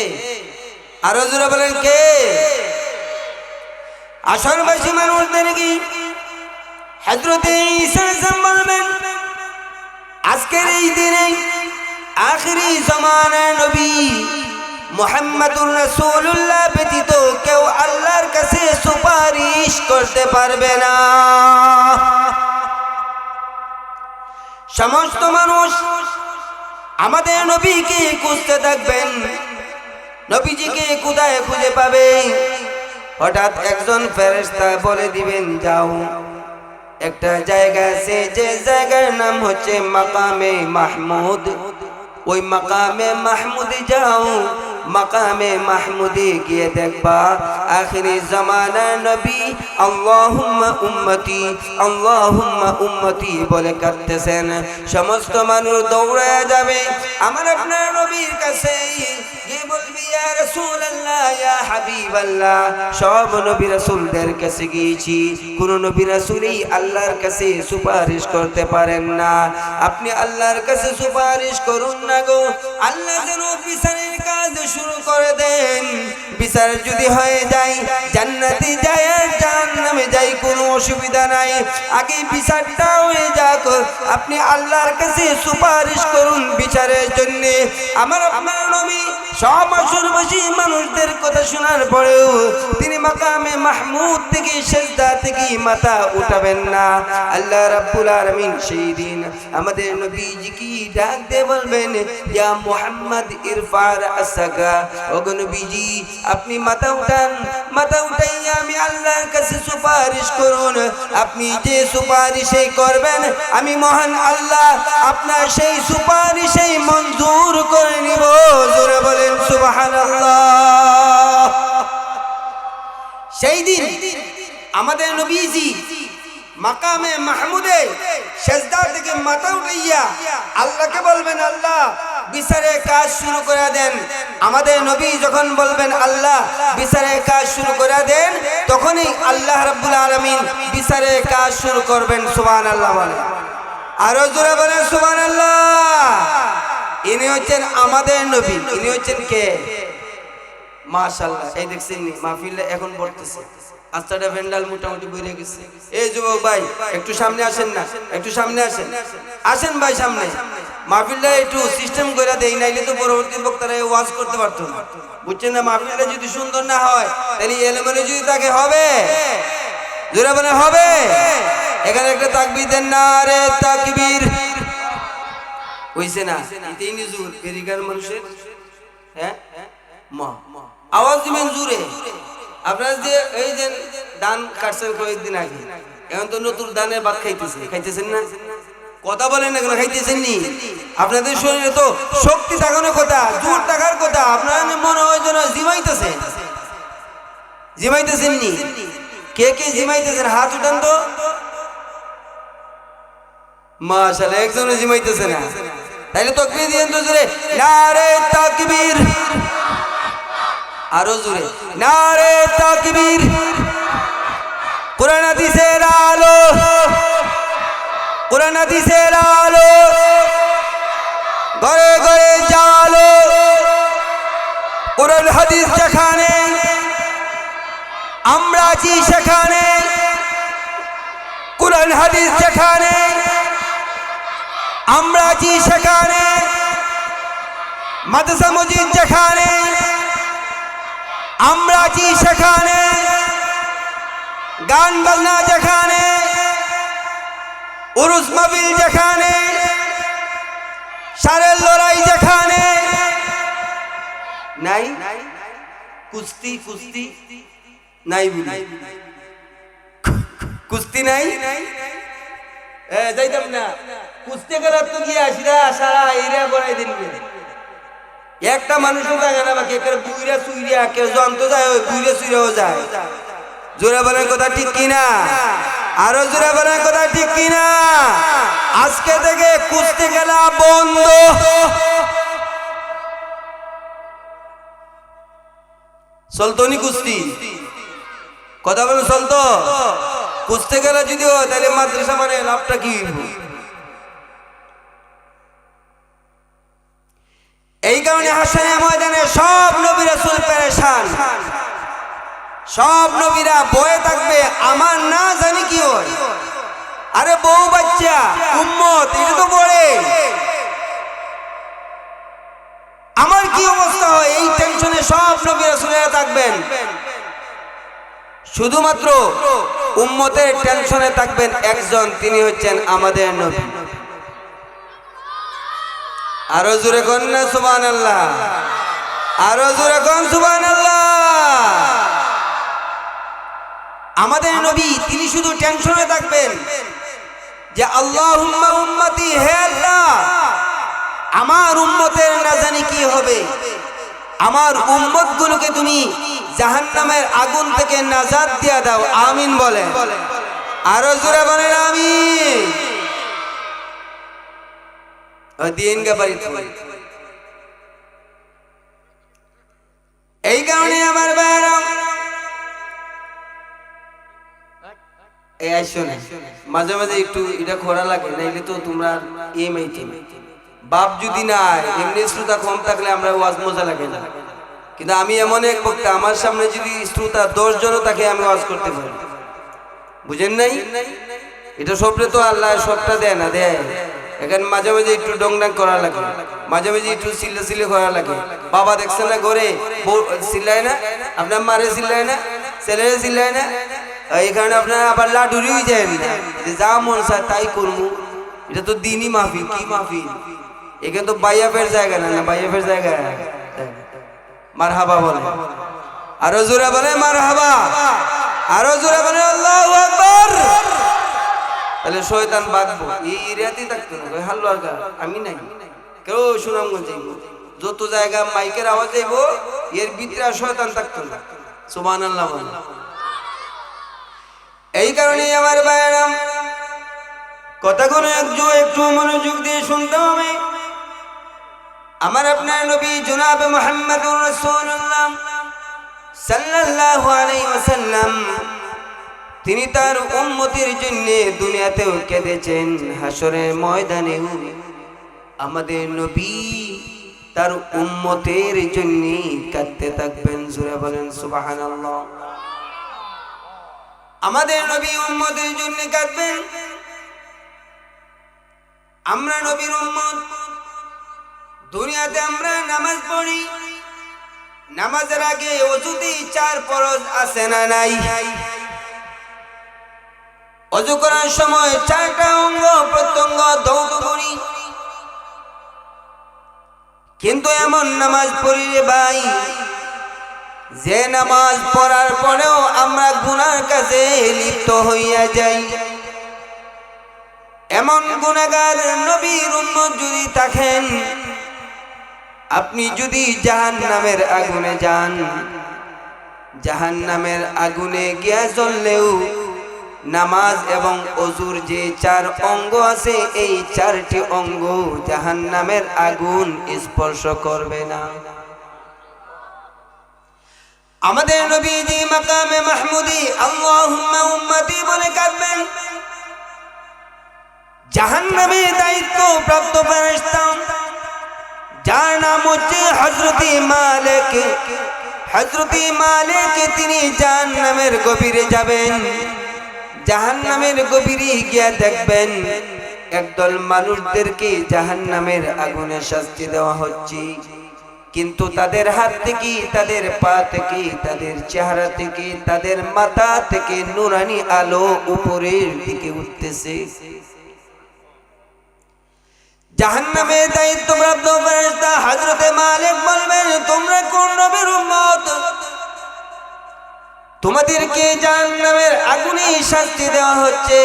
আরো জোরে বলেন, কে? আসরবাসী মানুষদের কি হযরত ঈসা বলবেন, আজকের এই দিনে আখিরি জামানার নবী মুহাম্মদুর রাসূলুল্লাহ ব্যতীত কেউ আল্লাহর কাছে সুপারিশ করতে পারবে না। সমস্ত মানুষ আমাদের নবীকে খুঁজতে থাকবেন, নবীজিকে কোথায় খুঁজে পাবে? হঠাৎ একজন ফেরেশতা বলে দিবেন, যাও, একটা জায়গা আছে, যে জায়গার নাম হচ্ছে মাকামে মাহমুদ, ওই মাকামে মাহমুদে যাও। মাকামে মাহমুদে গিয়ে দেখবা আখিরি জামানার নবী আল্লাহুম্মা উম্মতি আল্লাহুম্মা উম্মতি বলে কাঁদতেছেন। সমস্ত মানুষ দৌড়ে যাবে আমার আপনার নবীর কাছে, গিয়ে বলবে, ইয়া রাসূলুল্লাহ, ইয়া হাবিবাল্লাহ। সব নবী রাসূলদের কাছে গিয়েছি, কোন নবী রাসূলই আল্লাহর কাছে সুপারিশ করতে পারেন না, আপনি আল্লাহর কাছে সুপারিশ করুন না গো, আল্লাহ যেন বিচারের কাজ শুরু করে দেন। বিচার যদি হয়ে যায়, জান্নাতে যায় আর জাহান্নামে যায়, কোনো অসুবিধা নাই, আগে বিচারটা হয়ে যাক, আপনি আল্লাহর কাছে সুপারিশ করুন বিচারের জন্য। আমার আপনার নবী সব আসরবাসী মানুষদের কথা শোনার পরেও তিনি মাকামে মাহমুদ থেকে সিজদা থেকে মাথা উঠাবেন না। আল্লাহ রাব্বুল আলামিন সেই দিন আমাদের নবীজিকে ডাক দিয়ে বলবেন, ইয়া মুহাম্মদ ইরফা রাসাকা, ওগো নবীজি আপনি মাথা উঠান, মাথা উঠাইয়া আমি আল্লাহর কাছে সুপারিশ করুন, আপনি যে সুপারিশই করবেন আমি মহান আল্লাহ আপনার সেই সুপারিশই মঞ্জুর করে নিব। জোরে বলেন সুবহানাল্লাহ। সেই দিন আমাদের নবীজি মাকামে মাহমুদে সিজদা থেকে মাথা উঠাইয়া আল্লাহকে বলবেন, আল্লাহ বিচারের কাজ শুরু করে দেন। আমাদের নবী যখন বলবেন আল্লাহ বিচারের কাজ শুরু করে দেন, তখনই আল্লাহ রাব্বুল আলামিন বিচারের কাজ শুরু করবেন। সুবহানাল্লাহ বলেন, আরো জোরে বলেন সুবহানাল্লাহ। ইনি হচ্ছেন আমাদের নবী। ইনি হচ্ছেন কে? মাশাআল্লাহ, এই দেখছেন নি মাহফিলে এখন পড়তেছে, আস্তাটা ভেন্ডাল মোটামুটি বেরিয়ে গেছে। এই যুবক ভাই একটু সামনে আসেন না, একটু সামনে আসেন, আসেন ভাই সামনে। মাহফিলটা একটু সিস্টেম করে দেই, নাইলে তো পরবর্তী বক্তারা ওয়াজ করতে পারতো না, বুঝছেন না? মাহফিলটা যদি সুন্দর না হয় তাহলে এলেমেলে যদি তাকে হবে, জোরে বলে হবে। এখানে একটা তাকবীর দেন না, রে তাকবীর হইছে না? তিন জোর এরিকার মানুষের, হ্যাঁ মা আওয়াজ দিবেন জোরে। আপনারা যে এই যে ধান কাটছেন কয়েকদিন আগে, এখন তো নতুন ধানের ভাত খাইতেছেন না? কথা বলেন না কেন? খাইতেছেন নি? আপনাদের শরীরে তো শক্তি থাকানোর কথা, জোর থাকার কথা, আপনারা মনে হয় যেন জিমাইতেছেন নি? কে কে জিমাইতেছেন হাত উঠান তো। মাশাআল্লাহ, একজনও জিমাইতেছে না। তাইলে তাকবীর দিয়েন তো জোরে, নারে তাকবীর। আরো জোরে, নারে তাকবীর। কোরআন হাদিসের আলো, কোরআন হাদিসের আলো, ঘরে ঘরে জালো। কোরআন হাদিস যেখানে, আমরা আছি সেখানে। কোরআন হাদিস যেখানে, আমরা আছি সেখানে। মাদ্রাসা মসজিদ যেখানে, আমরা আছি সেখানে। গান বাজনা যেখানে, উরুস মাহফিল যেখানে, সারের লড়াই যেখানে নাই, কুস্তি কুস্তি নাই, কুস্তি নাই, যাইতাম না কুস্তি করার তো গিয়ে আসিরা সারা এরিয়া বড়াই দিন। একটা মানুষও থাকে না, বাকি বুইরা চুইরা কেউ যন্ত্র যায়, ওই বুইরা চুইরাও যায়। জোরে বলেন কথা ঠিক কিনা? আরো জোরে বলেন কথা ঠিক কিনা? আজকে থেকে কুস্তি খেলা বন্ধ। চলতো নি কুস্তি? কথা বলেন চলতো? কুস্তি খেলা যদি হয় তাহলে মাদ্রাসা মানে লাভটা কি? এই কারণে হাসনের ময়দানে সব নবী রাসূল পেরেশান, সব নবীরা বয়ে থাকবে আমার না জানি কি হয়। আরে বউ বাচ্চা উম্মত এটা তো বলে আমার কি অবস্থা হয়, এই টেনশনে সব নবী রাসূলেরা থাকবেন। শুধুমাত্র উম্মতের টেনশনে থাকবেন একজন, তিনি হচ্ছেন আমাদের নবী। আরো জোরে কোন না সুবহানাল্লাহ, আরো জোরে কোন সুবহানাল্লাহ। আমাদের নবী তিনি শুধু টেনশনে থাকবেন যে আল্লাহুম্মা উম্মতি, হে আল্লাহ আমার উম্মতের না জানি কি হবে, আমার উম্মতগুলোকে তুমি জাহান্নামের আগুন থেকে নাজাত দিয়া দাও, আমিন বলেন। আরো জোরে বলেন আমিন। এই কারণে আমার ভাইরা মাঝে মাঝে একটু এটা খোরা লাগে, নাইলে তো তোমরা বাপ যদি না এমনি শ্রোতা কম থাকলে আমরা ওয়াজ মজা লাগে না। কিন্তু আমি এমন এক বক্তা, আমার সামনে যদি শ্রোতা 10 জনও থাকে আমি ওয়াজ করতে পারি, বুঝেন নাই? এটা সবরে তো আল্লাহ সবটা দেয় না, দেয়। এখানে মাঝে মাঝে একটু ডংডাং করা লাগে, মাঝে মাঝে একটু সিলে সিলে করা লাগে। বাবা দেখছেন না ঘরে চিল্লায় না, আপনার মারে চিল্লায় না, ছেলেরে চিল্লায় না, এই কারণে আপনার আবার লাডুরি যায় না, যা মন চায় তাই করবো। এটা তো দিনই মাহফিল, কি মাহফিল? এখানে তো বাইয়াফের জায়গা না, না বাইয়াফের জায়গা। মারহাবা বলে, আরো জোরে বলে মারহাবা, আরো জোরে বলে আল্লাহু আকবার। তাহলে শয়তান বাঁধবো এই এরিয়াতেই থাকতো না, হালুয়ার গা আমি নাই, কেউ সুনামগঞ্জ যাইব, যত জায়গা মাইকের আওয়াজ যাইব এর ভিতরে শয়তান থাকতো না। সুবহানাল্লাহ। এই কারণেই আমার ভাইরা কথাগুলো একটু মনোযোগ দিয়ে শুনতে হবে। আমার আপনার নবী জনাবে মুহাম্মদুর রাসূলুল্লাহ সাল্লাল্লাহু আলাইহি ওয়াসাল্লাম তিনি তার উম্মতের জন্য দুনিয়াতেও কেঁদেছেন, হাসরের ময়দানেও আমাদের নবী তার উম্মতের জন্য কাঁদতে থাকবেন। জোরে বলেন সুবহানাল্লাহ। আমাদের নবী উম্মতের জন্য কাঁদবেন। আমরা নবীর উম্মত, দুনিয়াতে আমরা নামাজ পড়ি, নামাজের আগে ওযুতে 4 ফরজ আছে না নাই? ওযু করার সময় 4টা অঙ্গ প্রত্যঙ্গ ধৌত করি, কিন্তু এমন নামাজ পড়ি রে ভাই, যে নামাজ পড়ার পরেও আমরা গুনার কাজে লিপ্ত হইয়া যাই। এমন গুনাহগার নবীর উম্মত যদি থাকেন, আপনি যদি জাহান্নামের আগুনে যান, জাহান্নামের আগুনে গিয়া জ্বললেও নামাজ এবং ওযুর যে 4 অঙ্গ আছে এই 4টি অঙ্গ জাহান্নামের আগুন স্পর্শ করবে না। আমাদের নবীজি মাকামে মাহমুদি আল্লাহুম্মা উম্মতি বলে কাঁদবেন। জাহান্নামের দায়িত্ব প্রাপ্ত ফেরেশতা যার নাম হচ্ছে হযরত মালিক। হযরত মালিক তিনি জাহান্নামের গভীরে যাবেন। জাহান্নামের গভীরে গিয়ে দেখবেন একদল মানুষদেরকে জাহান্নামের আগুনে শাস্তি দেওয়া হচ্ছে, কিন্তু তাদের হাত থেকে, তাদের পা থেকে, তাদের চেহারা থেকে, তাদের মাথা থেকে নূরানি আলো উপরের দিকে উঠতেছে। জাহান্নামের দায়িত্বপ্রাপ্ত ফেরেশতা হযরত মালিক বলবেন, তোমরা কোন নবীর উম্মত? তোমাদেরকে জাহান্নামের আগুনে শাস্তি দেওয়া হচ্ছে,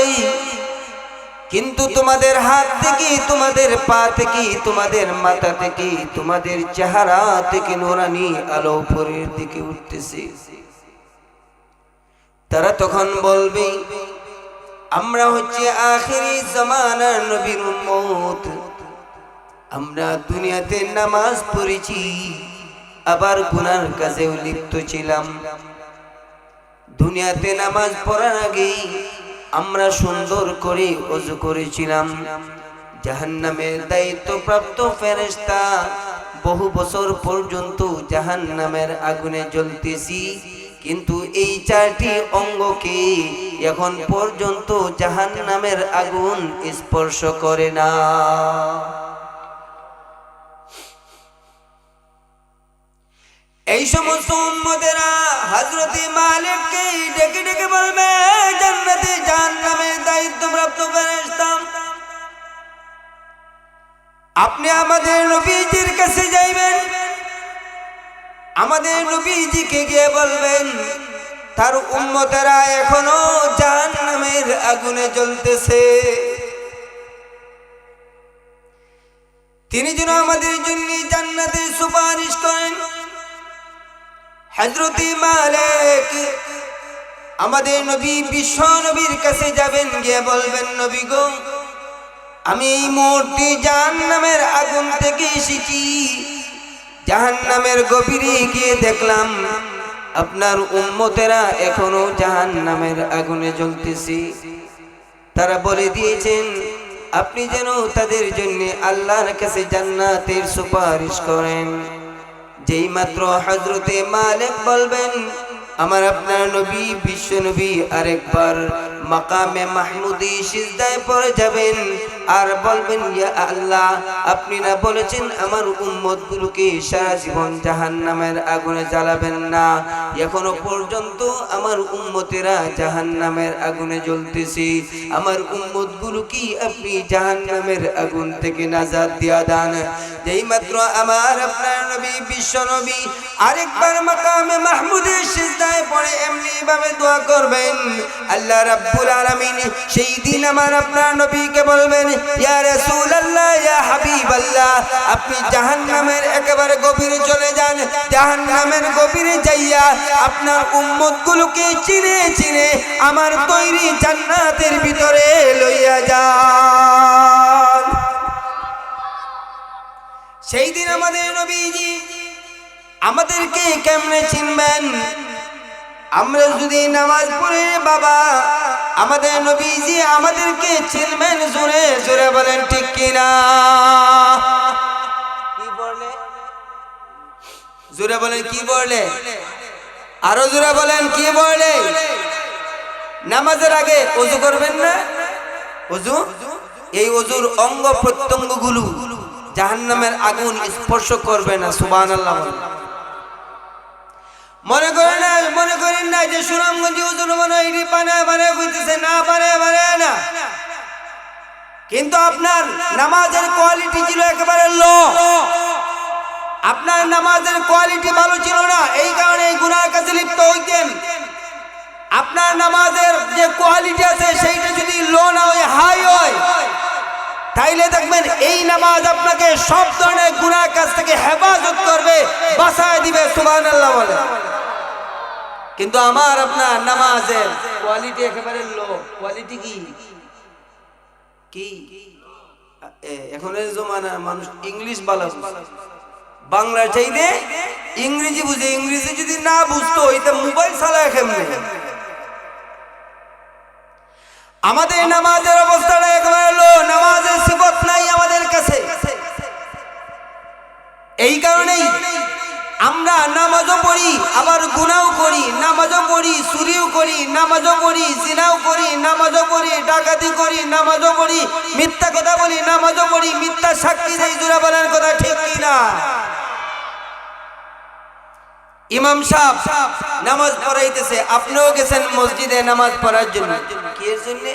কিন্তু তোমাদের হাত থেকে, তোমাদের পা থেকে, তোমাদের মাথা থেকে, তোমাদের চেহারা থেকে নূরানি আলো উপরের দিকে উঠতেছে। তারা তখন বলবে, আমরা হচ্ছে আখিরি জামানার নবীর উম্মত। আমরা দুনিয়াতে নামাজ পড়েছি, আবার গুনার কাজেও লিপ্ত ছিলাম। দুনিয়াতে নামাজ পড়ার আগে আমরা সুন্দর করে ওযু করেছিলাম। জাহান্নামের দায়িত্বপ্রাপ্ত ফেরেশতা বহু বছর পর্যন্ত জাহান্নামের আগুনে জ্বলতেছি, কিন্তু এই 4টি অঙ্গকে এখন পর্যন্ত জাহান্নামের আগুন স্পর্শ করে না। এই সমস্ত উম্মতেরা হযরত মালিককে ডেকে ডেকে বলবে, জান্নাতে জাহান্নামের দায়িত্বপ্রাপ্ত ফেরেশতা আপনি আমাদের নবীজির কাছে যাইবেন। আমাদের নবীজিকে গিয়ে বলবেন তার উম্মতেরা এখনো জাহান্নামের আগুনে জ্বলতেছে, তিনি যেন আমাদের জন্য জান্নাতের সুপারিশ করেন। হযরত মালিক আমাদের নবী বিশ্ব নবীর কাছে যাবেন, গিয়ে বলবেন, নবী গো, আমি এই মুহূর্তে জাহান্নামের আগুন থেকে এসেছি। জাহান্নামের গভীরে গিয়ে দেখলাম আপনার উম্মতেরা এখনো জাহান্নামের আগুনে জ্বলতেছে। তারা বলে দিয়েছেন আপনি যেন তাদের জন্য আল্লাহর কাছে জান্নাতের সুপারিশ করেন। যেই মাত্র হযরত মালিক বলবেন, আমার আপনার নবী বিশ্ব নবী আরেকবার মাকামে মাহমুদি সিজদায় পড়ে যাবেন আর বলবেন, ইয়া আল্লাহ, আপনি না বলেছেন আমার উম্মতগুলোকে সারা জীবন জাহান্নামের আগুনে জ্বালাবেন না? এখনো পর্যন্ত আমার উম্মতেরা জাহান্নামের আগুনে জ্বলতেছে। আমার উম্মতগুলো কি আপনি জাহান্নামের আগুন থেকে নাজাত দিয়া দেন। যেই মাত্র আমার আপনার নবী বিশ্ব নবী আরেকবার মাকামে মাহমুদে সিজদায় পড়ে এমনি ভাবে দোয়া করবেন, আল্লাহ রাব্বুল আলামিন সেই দিন আমার আপনার নবীকে বলবেন, ইয়া রাসূলুল্লাহ, ইয়া হাবিবাল্লাহ, আপনি জাহান্নামের একেবারে গভীরে চলে যান। জাহান্নামের গভীরে যাইয়া আপনার উম্মতগুলোকে চিনে চিনে আমার তৈরি জান্নাতের ভিতরে লইয়া যান। সেই দিন আমাদের নবীজি আমাদেরকে কেমনে চিনবেন? আমরা যদি নামাজ পড়ে বাবা, আমাদের নবীজি আমাদেরকে চিনবেন। জোরে জোরে বলেন ঠিক কিনা? কি বললে? জোরে বলেন কি বললে? আরো জোরে বলেন কি বললে? নামাজের আগে ওযু করবেন না? ওযু, এই ওযুর অঙ্গ প্রত্যঙ্গগুলো জাহান্নামের আগুন স্পর্শ করবে না। সুবহানাল্লাহ। মনে করেন না যে সুনামগঞ্জ ওযুর মনে এটি বানায় কইতেছে, না পারে না, কিন্তু আপনার নামাজের কোয়ালিটি ছিল একেবারে লো। আপনার নামাজের কোয়ালিটি ভালো ছিল না, এই কারণে এই গুনার কাজে লিপ্ত হইতেন। আপনার নামাজের যে কোয়ালিটি আছে সেইটা যদি লো না হয়, হাই হয়, তাইলে দেখবেন এই নামাজ আপনাকে সব ধরনের গুনার কাজ থেকে হেফাজত করবে, বাঁচায় দিবে। সুবহানাল্লাহ বলে। কিন্তু আমার আপনার নামাজের কোয়ালিটি একেবারে লো। কোয়ালিটি কি কি এখনের জমানা মানুষ ইংলিশ বাংলা চাইতে ইংরেজি বুঝে। ইংরেজি যদি না বুঝতো এটা মোবাইল চালায় কেমনে? আমাদের নামাজের অবস্থাটা একেবারে লো। নামাজের সিফত নাই আমাদের কাছে। এই কারণেই আমরা নামাজও পড়ি আবার গুনাহও করি, নামাজও পড়ি চুরিও করি, নামাজও পড়ি জিনাও করি, নামাজও পড়ি ডাকাতি করি, নামাজও পড়ি মিথ্যা কথা বলি, নামাজও পড়ি মিথ্যা সাক্ষী দেই। জোরে বলেন কথা ঠিক কি না? ইমাম সাহেব নামাজ পড়াইতেছে, আপনিও গেছেন মসজিদে নামাজ পড়ার জন্য। কি এর জন্য?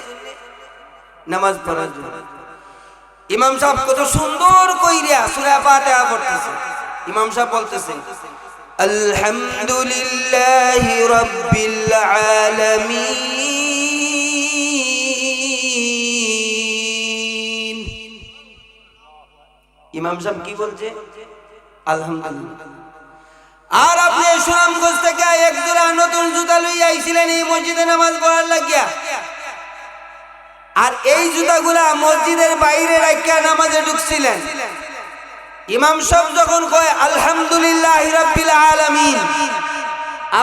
নামাজ পড়ার জন্য। ইমাম সাহেব কত সুন্দর কইরা সূরা ফাতিহা পড়তেছে। ইমাম সাহেব বলতেছে আলহামদুলিল্লাহি রাব্বিল আলামিন। ইমাম সাহেব কি বলছে? আলহামদুলিল্লাহ। আর আপনি সুনামগঞ্জ থেকে এক জোড়া নতুন জুতা লইয়া আইছিলেন এই মসজিদে নামাজ পড়ার লাগিয়া, আর এই জুতাগুলা মসজিদের বাইরে রাখিয়া নামাজে ঢুকছিলেন। ইমাম সাহেব যখন কয় আলহামদুলিল্লাহি রাব্বিল আলামিন,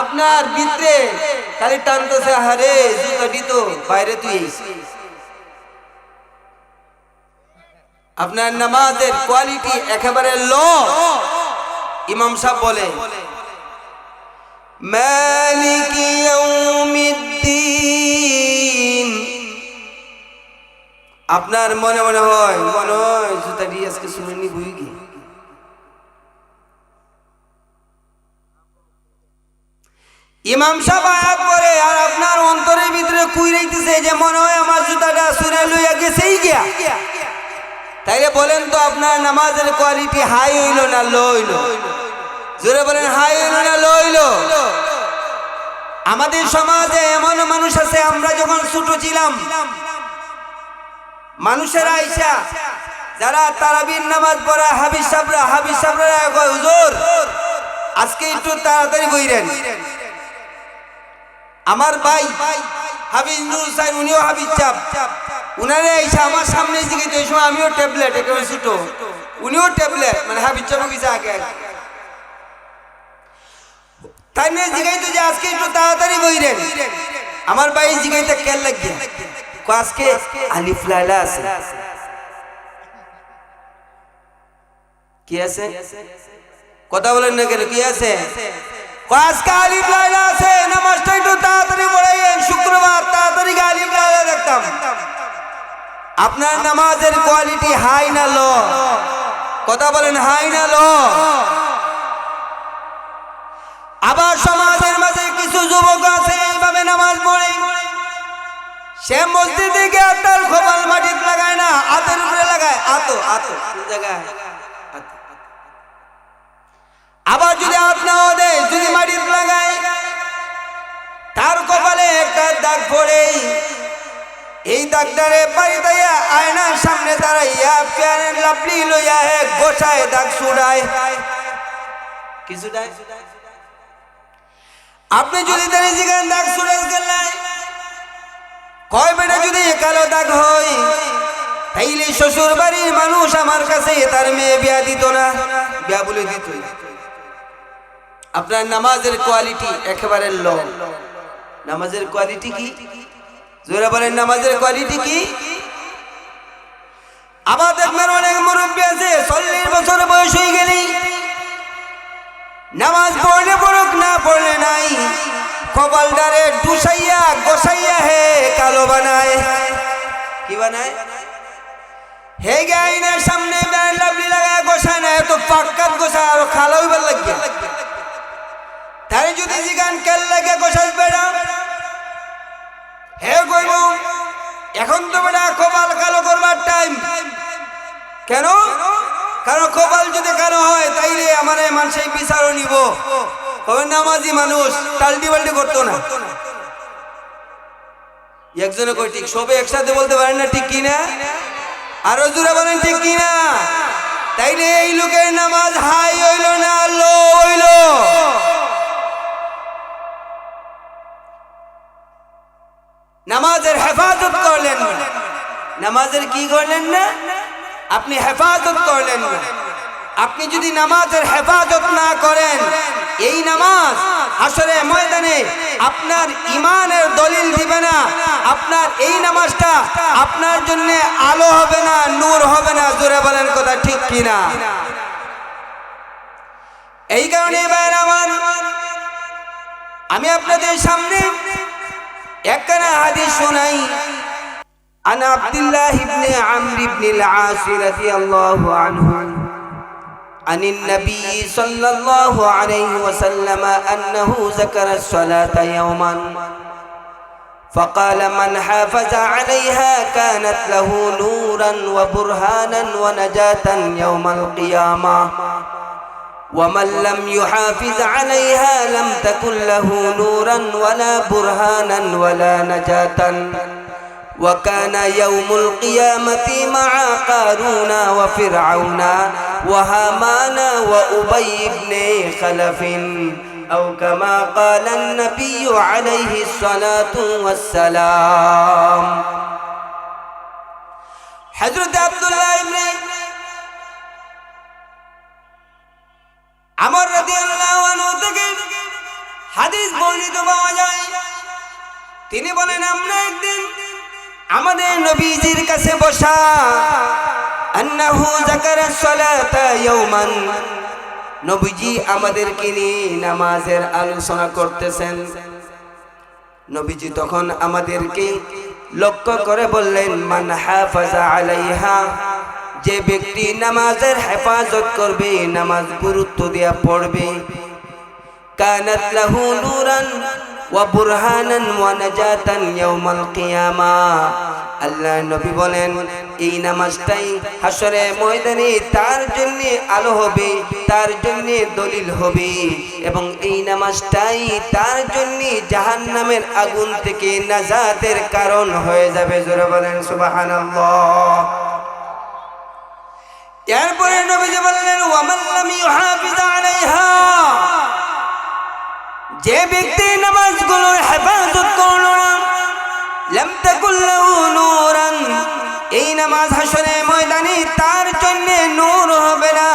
আপনার ভিতরে খালি টানতেছে আরে জুতাটি তো বাইরে তুই আইছিস। আপনার নামাজের কোয়ালিটি একেবারে লো। ইমাম সাহেব বলে মালিকি ইয়াউমিদ্দিন। আপনার মনে মনে হয় জুতাটি আজকে শুনে নি বুঝি কি? ইমাম সাহেব আয়াত পড়ে আর আপনার অন্তরের ভিতরে কুইরাইতেছে যে মনে হয় আমার জুতাটা শুনে লইয়া গেছেই গিয়া। তাইলে বলেন তো আপনার নামাজের কোয়ালিটি হাই হইল না লো হইল? জোরে বলেন হাই হইল না লো হইল? আমাদের সমাজে এমন মানুষ আছে, আমরা যখন ছোট ছিলাম মানুষেরা আইসা যারা তারাবির নামাজ পড়া হাবিজ সাহেবরা কয় হুজুর আজকে একটু তাড়াতাড়ি বইরেন। আমার ভাই হাবিজ নুর সাহেব উনিও হাবিজ সাহেব, উনারে আইসা আমার সামনে জিগাইতে, এই সময় আমিও ট্যাবলেট একেবারে ছোট, উনিও ট্যাবলেট মানে হাবিজ সাহেব গেছে আগে তাই নিয়ে জিগাইতো যে আজকে একটু তাড়াতাড়ি বইরেন। আমার ভাই জিগাইতে কেন লাগিয়া আজকে আলিফ লাইলা আছে। কি আছে? কথা বলেন না কেন? কি আছে? আজকে আলিফ লাইলা আছে, নামাজটা একটু তাড়াতাড়ি পড়াইয়েন, শুক্রবার তাড়াতাড়ি আলিফ লাইলা দেখতাম। আপনার নামাজের কোয়ালিটি হাই না লো? কথা বলেন হাই না লো? আবার সমাজের মাঝে কিছু যুবক আছে এইভাবে নামাজ পড়ে, সে মসজিদে গিয়ে তার খোপাল মাটিতে লাগায় না, হাতের উপরে লাগায়। আবার যদি হাত নাও দেয়, যদি মাটিতে লাগায়, তার কপালে একটা দাগ পড়ে, এই দাগটারে বাড়িতে আয়নার সামনে দাঁড়াইয়া প্যানের লাপলি লইয়া গোছায় দাগ ছুড়ায়। কিছুটাই আপনি যদি তার জিগান দাগ ছুড়ে গেলেন, কয় বেটা যদি কালো দাগ হয় তাইলে শ্বশুর বাড়ির মানুষ আমার কাছে তার মেয়ে বিয়া দিত না, বিয়া বলে দিত। আপনার নামাজের কোয়ালিটি একেবারে লো। নামাজের কোয়ালিটি কি? জোরে বলেন নামাজের কোয়ালিটি কি? আবার দেখবেন অনেক মুরব্বী আছে 40 বছর বয়স হয়ে গেলেই নামাজ পড়লে পড়ুক না পড়লে নাই, কপালটারে ডুসাইয়া গোসাইয়া কালো বানায়। কি বানায়? হে গাইনের সামনে ব্যান লাভলি লাগায় গোসায় না, এত পাক্কাত গোসা আর খালা হইবার লাগিয়া। তারে যদি জিগান কেল লাগে গোসাস বেড়া, হে কইব এখন তো বেটা কপাল কালো করবার টাইম। কেন? কারণ কপাল যদি কালো হয় তাইলে আমার মানুষের বিচারও নিব। নামাজি মানুষ টাল্টি বাল্টি করতো না। একজনে কই ঠিক, সবে একসাথে বলতে পারেন না ঠিক কিনা? আরো জোরে বলেন ঠিক কিনা? তাইলে এই লোকের নামাজ হাই হইল না লো হইল? নামাজের হেফাজত করলেন না। নামাজের কি করলেন না? আপনি হেফাজত করলেন না। আপনি যদি নামাজের হেফাজত না করেন, এই নামাজ হাসরে ময়দানে আপনার ঈমানের দলিল দিবে না। আপনার এই নামাজটা আপনার জন্য আলো হবে না, নূর হবে না। জোরে বলেন কথা ঠিক কিনা? এই কারণে ভাইরা আমার, আমি আপনাদের সামনে একখানা হাদিস শোনাই। عن عبد الله بن عمرو بن العاص رضي الله عنه عن النبي صلى الله عليه وسلم أنه ذكر الصلاة يوما فقال من حافظ عليها كانت له نورا وبرهانا ونجاة يوم القيامة ومن لم يحافظ عليها لم تكن له نورا ولا برهانا ولا نجاة وكان يوم القيامة مع قارون وفرعون وهامان وأبي بن خلف أو كما قال النبي عليه الصلاة والسلام. حضرت عبد الله بن আমর রাদিয়াল্লাহু আনহু থেকে হাদিস বর্ণিত পাওয়া যায়। তিনি বলেন, আমরা একদিন আমাদের নবীজির কাছে বসা, আন্নাহু যাকারা সালাতা ইয়াওমান, নবীজি আমাদেরকে নিয়ে নামাজের আলোচনা করতেছেন। নবীজি তখন আমাদেরকে লক্ষ্য করে বললেন, মান হাফাজা আলাইহা, যে ব্যক্তি নামাজের হেফাজত করবে, নামাজ গুরুত্ব দিয়া পড়বে, কানাত লাহু নূরান ওয়া বুরহানান ওয়া নাজাতান ইয়াউমাল কিয়ামা, আল্লাহ নবী বলেন এই নামাজটাই হাসরে ময়দানে তার জন্য আলো হবে, তার জন্য দলিল হবে, এবং এই নামাজটাই তার জন্য জাহান্নামের আগুন থেকে নাজাতের কারণ হয়ে যাবে। জোরে বলেন সুবহানাল্লাহ। এরপরে নবীজি বললেন, ওয়ামান লাম ইউহাফিজ আলাইহা, যে ব্যক্তি নামাজগুলোর হেফাজত করলো না, লাম তাকুল লাহু নূরান, এই নামাজ হাসরে ময়দানে তার জন্য নূর হবে না,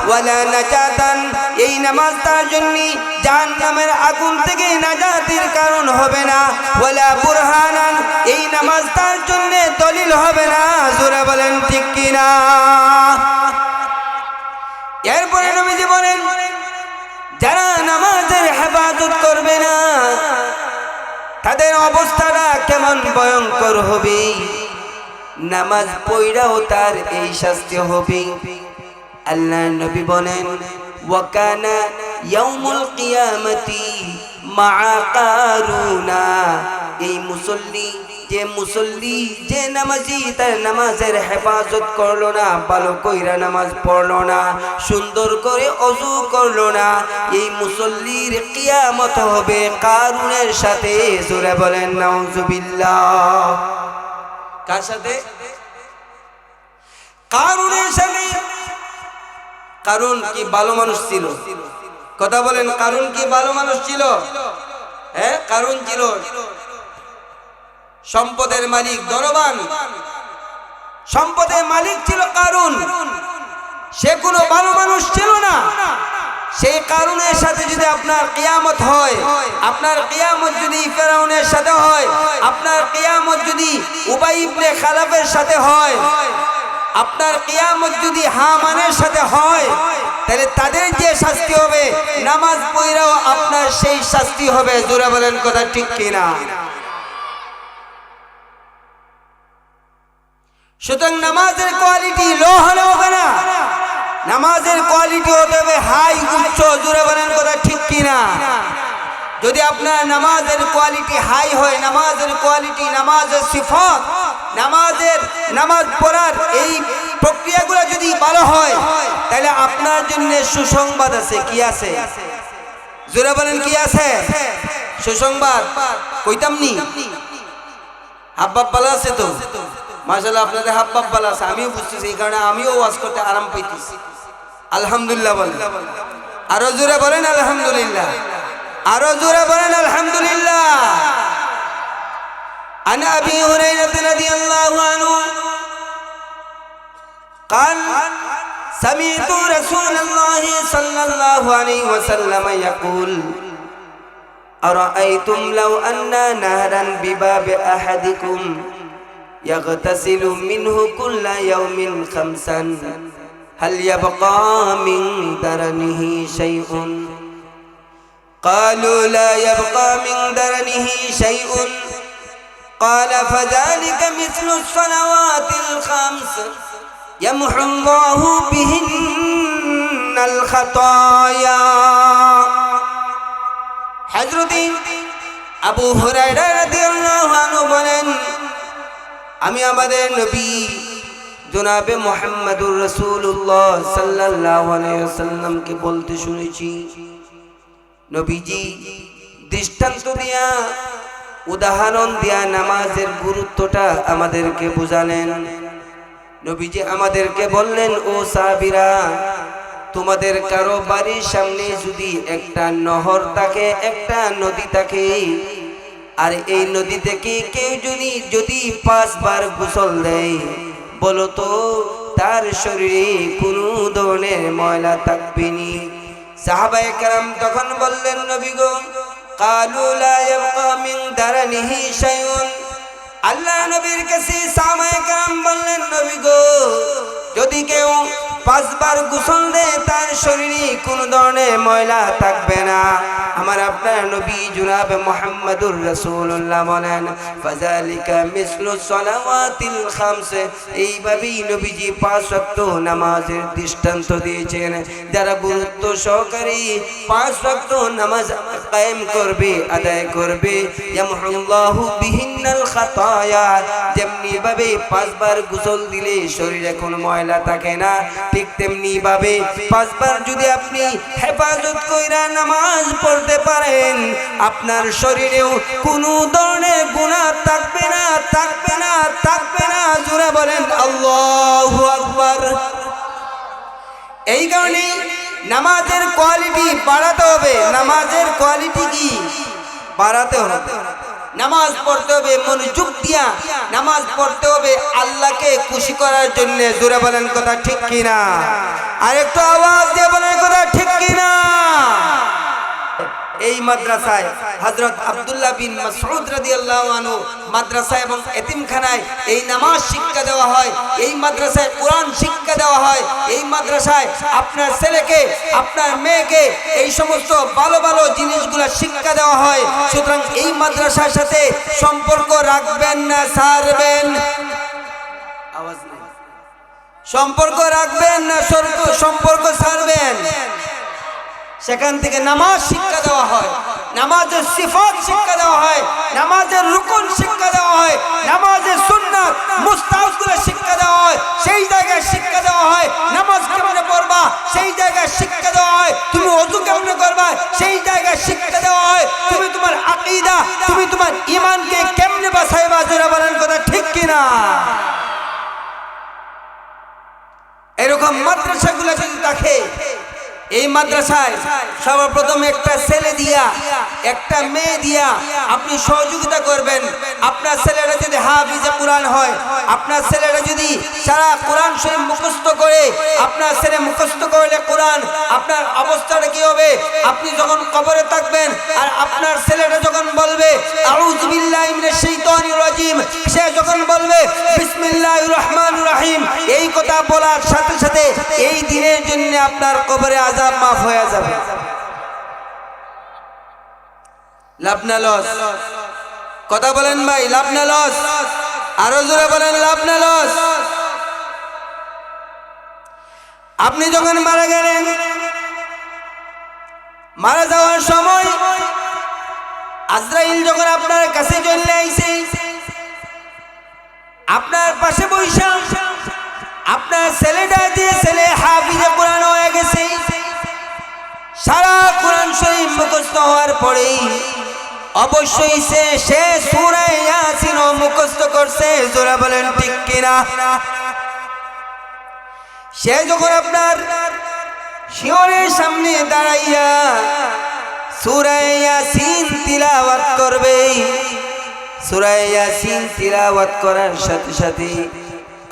ওয়ালা নাজাতান, এই নামাজ তার জন্য জাহান্নামের আগুন থেকে নাজাতের কারণ হবে না, ওয়ালা বুরহানান, এই নামাজ তার জন্য দলিল হবে না। জোরে বলেন ঠিক কিনা? এরপরে নবীজি বলেন, যারা নামাজের হেফাজত করবে না তাদের অবস্থাটা কেমন ভয়ঙ্কর হবে। নামাজ পড়াও তার এই শাস্তি হবে। আল্লাহ নবী বলেন, ওয়াকানা ইয়াউমুল কিয়ামতি মা কারুনা, এই মুসল্লি যে নামাজি তার নামাজের হেফাজত করলো না, ভালো কইরা নামাজ পড়লো না, সুন্দর করে ওযু করলো না, এই মুসল্লির কিয়ামত হবে কারুনের সাথে। সূরা বলেন নাউযুবিল্লাহ। কার সাথে? কারুনের সাথে। কারুন কি ভালো মানুষ ছিল? কথা বলেন, কারুন কি ভালো মানুষ ছিল? হ্যাঁ, কারুন ছিল সম্পদের মালিক, ধনবান, সম্পদের মালিক ছিল কারুন। সে কোনো ভালো মানুষ ছিল না। সেই কারুনের সাথে যদি আপনার কিয়ামত হয়, আপনার কিয়ামত যদি ফেরাউনের সাথে হয়, আপনার কিয়ামত যদি উবাই ইবনে খালাফের সাথে হয়, আপনার কিয়ামত যদি হামানের সাথে হয়, তাহলে তাদের যে শাস্তি হবে, নামাজ পড়াও আপনার সেই শাস্তি হবে। জোরে বলেন কথা ঠিক কিনা? সুতরাং নামাজের কোয়ালিটি লো হলে হবে না, নামাজের কোয়ালিটি হতে হবে হাই, উচ্চ। জোরে বলেন কথা ঠিক কিনা? যদি আপনার নামাজের কোয়ালিটি হাই হয়, নামাজের কোয়ালিটি, নামাজের সিফাত, নামাজ পড়ার এই প্রক্রিয়াগুলো যদি ভালো হয়, তাহলে আপনার জন্য সুসংবাদ আছে। কি আছে? জোরে বলেন কি আছে? সুসংবাদ। কইতাম নি হাব্বাব ভালো আছে তো? মাশাআল্লাহ, আপনাদের হাব্বাব ভালো আছে, আমিও বুঝতেছি, এই কারণে আমিও ওয়াজ করতে আরাম পাইতেছি। আলহামদুলিল্লাহ বলেন। আরো জোরে বলেন আলহামদুলিল্লাহ। আরো জোরে বলেন আলহামদুলিল্লাহ। عن أبي هريرة رضي الله عنه قال سمعت رسول الله صلى الله عليه وسلم يقول أرأيتم لو أن نهرا بباب أحدكم يغتسل منه كل يوم خمسا هل يبقى من درنه شيء قالوا لا يبقى من درنه شيء قال فذلك مثل الصلوات الخمس يمحو الله بهن الخطايا হযরত আবু হুরায়রা রাদিয়াল্লাহু আনহু বলেন আমি আমাদের নবী জনাবে মুহাম্মদুর রাসূলুল্লাহ সাল্লাল্লাহু আলাইহি ওয়াসাল্লামকে বলতে শুনেছি নবীজি দৃষ্টান্ত দিয়া উদাহরণ দিয়া নামাজের গুরুত্বটা আমাদেরকে বুঝালেন নবীজি আমাদেরকে বললেন ও সাহাবীরা তোমাদের কারো বাড়ির সামনে যদি একটা নহর থাকে একটা নদী থাকে আর এই নদী থেকে কেউ যদি 5 বার গোসল দেয় বলো তো তার শরীরে কোনো ধরনের ময়লা থাকবে না সাহাবায়ে কেরাম তখন বললেন নবী গো কালু লা ইয়াবকা মিন দারনিহি শাইউন আল্লাহ নবীর কাছে সাহাবায়ে কেরাম বললেন নবী গো যদি কেউ 5 বার গোসল দেয় তার শরীরে কোনো ধরনের ময়লা থাকবে না আমার আপনার নবী জনাবে মুহাম্মদুর রাসূলুল্লাহ বলেন ফাযালিকা মিসলু সালাওয়াতিল খামস এইভাবেই নবীজি 5 ওয়াক্ত নামাজের দৃষ্টান্ত দিয়েছেন যারা গুরুত্ব সহকারে 5 ওয়াক্ত নামাজ কায়েম করবে আদায় করবে ইয়ামহুল্লাহু বিহিন্নাল খাতায়া যেমনি ভাবে 5 বার গোসল দিলে শরীরে কোনো ময়লা থাকে না ঠিক তেমনি ভাবে 5 বার যদি আপনি হেফাজত কইরা নামাজ পড়তে পারেন আপনার শরীরেও কোনো ধরনের গুনাহ থাকবে না থাকবে না থাকবে না জোরে বলেন আল্লাহু আকবার এই কারণে নামাজের কোয়ালিটি বাড়াতে হবে নামাজের কোয়ালিটি কি বাড়াতে হবে নামাজ পড়তে হবে মনোযোগ দিয়া নামাজ পড়তে হবে আল্লাহকে খুশি করার জন্য জোরে বলেন কথা ঠিক কি না আর একটু আওয়াজ দিয়ে বলেন কথা ঠিক কি না এই মাদ্রাসায় হযরত আব্দুল্লাহ বিন মাসউদ রাদিয়াল্লাহু আনহু মাদ্রাসা এবং এতিমখানায় এই নামাজ শিক্ষা দেওয়া হয় এই মাদ্রাসায় কোরআন শিক্ষা দেওয়া হয় এই মাদ্রাসায় আপনার ছেলেকে আপনার মেয়েকে এই সমস্ত ভালো ভালো জিনিসগুলো শিক্ষা দেওয়া হয় সুতরাং এই মাদ্রাসার সাথে সম্পর্ক রাখবেন না ছাড়বেন আওয়াজ নেই সম্পর্ক রাখবেন না সম্পর্ক ছাড়বেন সেখান থেকে নামাজ শিক্ষা দেওয়া হয় নামাজের সিফাত শিক্ষা দেওয়া হয় নামাজের রুকুন শিক্ষা দেওয়া হয় নামাজের সুন্নাত মুস্তাহাবগুলো শিক্ষা দেওয়া হয় সেই জায়গায় শিক্ষা দেওয়া হয় নামাজ কেমনে পড়বা সেই জায়গায় শিক্ষা দেওয়া হয় তুমি ওযু কেমনে করবা সেই জায়গায় শিক্ষা দেওয়া হয় তুমি তোমার আকীদা তুমি তোমার ঈমানকে কেমনে বাঁচাইবা জোরে বলেন কথা ঠিক কি না এরকম মাদ্রাসাগুলো যদি থাকে এই মাদ্রাসায় সর্বপ্রথম একটা ছেলে দিয়া একটা মেয়ে দিয়া আপনি সহযোগিতা করবেন আপনার ছেলেরা যদি হাফিজে কোরআন হয় আপনার ছেলেরা যদি সারা কোরআন শরীফ মুখস্থ করে আপনার ছেলে মুখস্থ করলে কোরআন আপনার অবস্থাটা কি হবে আপনি যখন কবরে থাকবেন আর আপনার ছেলেটা যখন বলবে আউযু বিল্লাহি মিনাশ শাইতানির রাজিম সে যখন বলবে বিসমিল্লাহির রহমানির রহিম এই কথা বলার সাথে সাথে এই দিনের জন্য আপনার কবরে আযাব মাফ হয়ে যাবে লাভ না লস কথা বলেন ভাই লাভ না লস আরো জোরে বলেন লাভ না লস আপনি যখন মারা গেলেন মারা যাওয়ার সময় আজরাইল যখন আপনার কাছে চলে আইছে আপনার পাশে বৈশা আপনার ছেলেটা যে ছেলে হাফিজে কোরআন হয়ে গেছে সারা কোরআন শরীফ মুখস্থ হওয়ার পরেই অবশ্যই সে সূরা ইয়াসিন মুখস্থ করছে জোরে বলেন ঠিক কিনা সে যখন আপনার শিওরের সামনে দাঁড়াইয়া সূরা ইয়াসিন তিলাওয়াত করবে সূরা ইয়াসিন তিলাওয়াত করার সাথে সাথে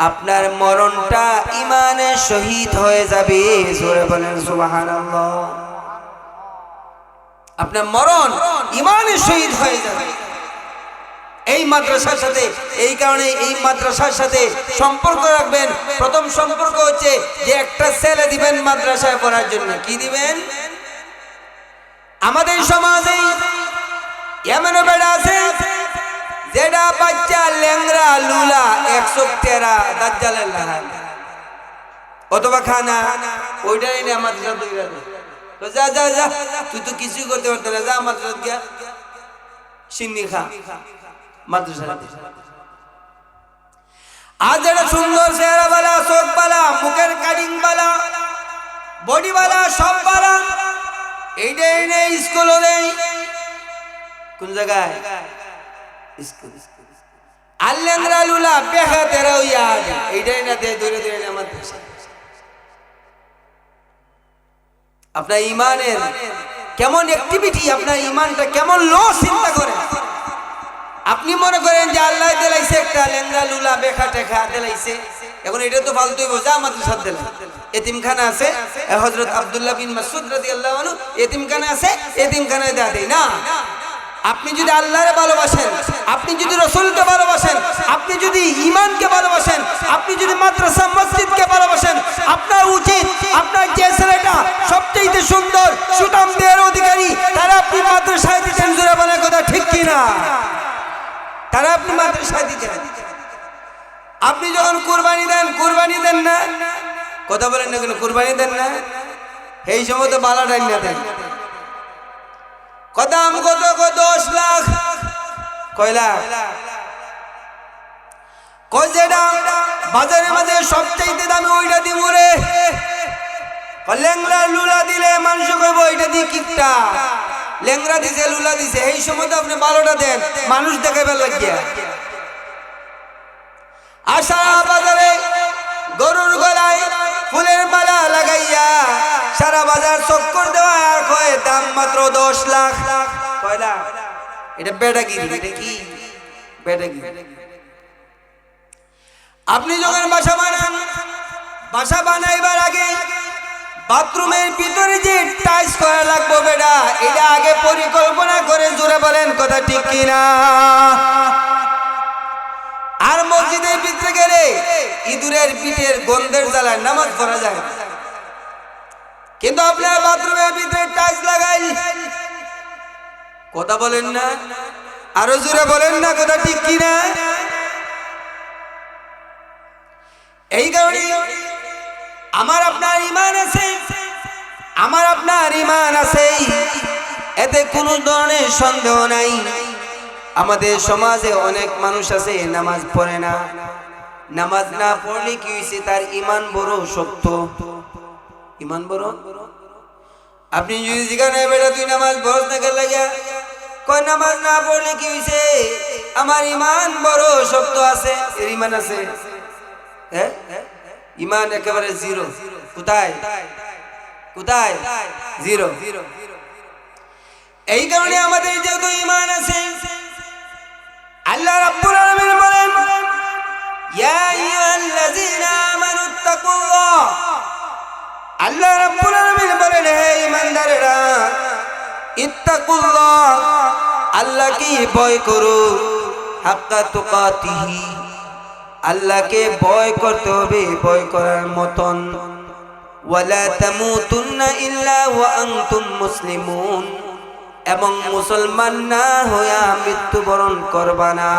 আপনার মরণটা ঈমানের শহীদ হয়ে যাবে। জোরে বলেন সুবহানাল্লাহ। আপনার মরণ ঈমানের শহীদ হয়ে যাবে এই মাদ্রাসার সাথে। এই কারণে এই মাদ্রাসার সাথে সম্পর্ক রাখবেন। প্রথম সম্পর্ক হচ্ছে যে একটা ছেলে দিবেন মাদ্রাসায় পড়ার জন্য। কি দিবেন? আমাদের সমাজে এমন বেড়া আছে যেটা বাচ্চা ল্যাংরা লুলা 113 দাজ্জালের লাহান অথবা খানা ওইটাই না মাদ্রাসা তৈরি তো যা যা যা তুই তো কিছুই করতে পারত না, যা মাদ্রাসা গিয়া সিন্নি খা মাদ্রাসা। আজ যেটা সুন্দর চেহারা বালা, চোখ বালা, মুখের কাটিং বালা, বডি বালা, সব বালা, এইটাই নেই স্কুল নেই। কোন জায়গায়? স্কুল। আল্লাংরা লুলা বেহা তেরা ইয়াদ এইটাই না দে ধরে ধরে না মাদ্রাসা। আপনার ঈমানের কেমন অ্যাক্টিভিটি, আপনার ঈমানটা কেমন লো চিন্তা করেন। আপনি মনে করেন যে আল্লাহ দিলাইছে একটা লেংরা লুলা বেখা টেখা দিলাইছে, এখন এটা তো ফালতুই বোঝা মাদ্রাসা দিলাম। এতিমখানা আছে, হযরত আব্দুল্লাহ বিন মাসউদ রাদিয়াল্লাহু আনহু এতিমখানা আছে, এতিমখানায় দেয়া দেয় না। আপনি যদি আল্লাহরে ভালোবাসেন, আপনি যদি রাসূলকে ভালোবাসেন, আপনি যদি ঈমানকে ভালোবাসেন, আপনি যদি মাদ্রাসা মসজিদকে ভালোবাসেন, আপনার উচিত আপনার যে ছেলেটা সবচেয়ে সুন্দর সুঠাম দেহের অধিকারী তারা আপনি মাদ্রাসায় দিতেন। জোরে বলার কথা ঠিক কিনা? তারা আপনি মাদ্রাসায় দিতেন। আপনি যখন কুরবানি দেন না, কথা বলেন না কেন? কুরবানি দেন না, এই সময় তো বালা ডাইন না দেন। দাম কত? 10 লাখ। কয় লাখ? কয় যেটা বাজারের মাঝে সবচাইতে দামি ওইটা দিব রে। ল্যাংরা লুলা দিলে মানুষ কইব ওইটা দিয়ে কিপটা, ল্যাংরা দিছে লুলা দিছে। এই সময় তো আপনি ভালোটা দেন, মানুষ দেখাইবার লাগিয়া। আর সারা বাজারে গরুর গলায় ফুলের মালা লাগাইয়া সারা বাজার চক্কর দেওয়া, আর কয় দাম মাত্র 10 লাখ। কয় লাখ? এটা বেটাগিরি। এটা কি বেটাগিরি? আপনি যখন বাসা বানান, বাসা বানাইবার আগে বাথরুমের ভিতরে যে টাইলস করা লাগবে বেটা, এটা আগে পরিকল্পনা করে। জোরে বলেন কথা ঠিক কিনা? আর মসজিদের ভিতরে গেলে ইঁদুরের পিঠের গন্ধের জ্বালায় নামাজ পড়া যায়, কিন্তু আপনারা বাথরুমের ভিতরে টাইলস লাগাই। কথা বলেন না? আরো জোরে বলেন না কথা ঠিক কিনা? এই কারণে আমার আপনার ঈমান আছে, আমার আপনার ঈমান আছে, এতে কোনো ধরনের সন্দেহ নাই। আমাদের সমাজে অনেক মানুষ আছে নামাজ পড়ে না। নামাজ না পড়লে কি হয়েছে? তার ঈমান বড় শক্ত। ঈমান বড়। আপনি যদি জিজ্ঞাসা বেটা তুই নামাজ পড়ছ না কেন লাগিয়া? কয় নামাজ না পড়লে কি হয়েছে? আমার ঈমান বড় শক্ত আছে। এর ঈমান আছে? হ্যাঁ, ঈমান একেবারে জিরো। কোথায় কোথায়? জিরো। এই কারণে আমাদের যেহেতু ঈমান আছে, আল্লাহ রাব্বুল আলামিন বলেন ইয়া আইয়ুহাল্লাযীনা আমানুত্তাকুল্লাহ। আল্লাহ রাব্বুল আলামিন বলেন হে ঈমানদারেরা, ইত্তাকুল্লাহ, আল্লাহকে ভয় করো, হাক্কা তুকাতিহি, আল্লাহকে ভয় করতে হবে ভয় করার মতন। ওয়ালা তামুতুন্না ইল্লা ওয়া আনতুম মুসলিমুন, এবং মুসলমান না হইয়া মৃত্যুবরণ করবা না।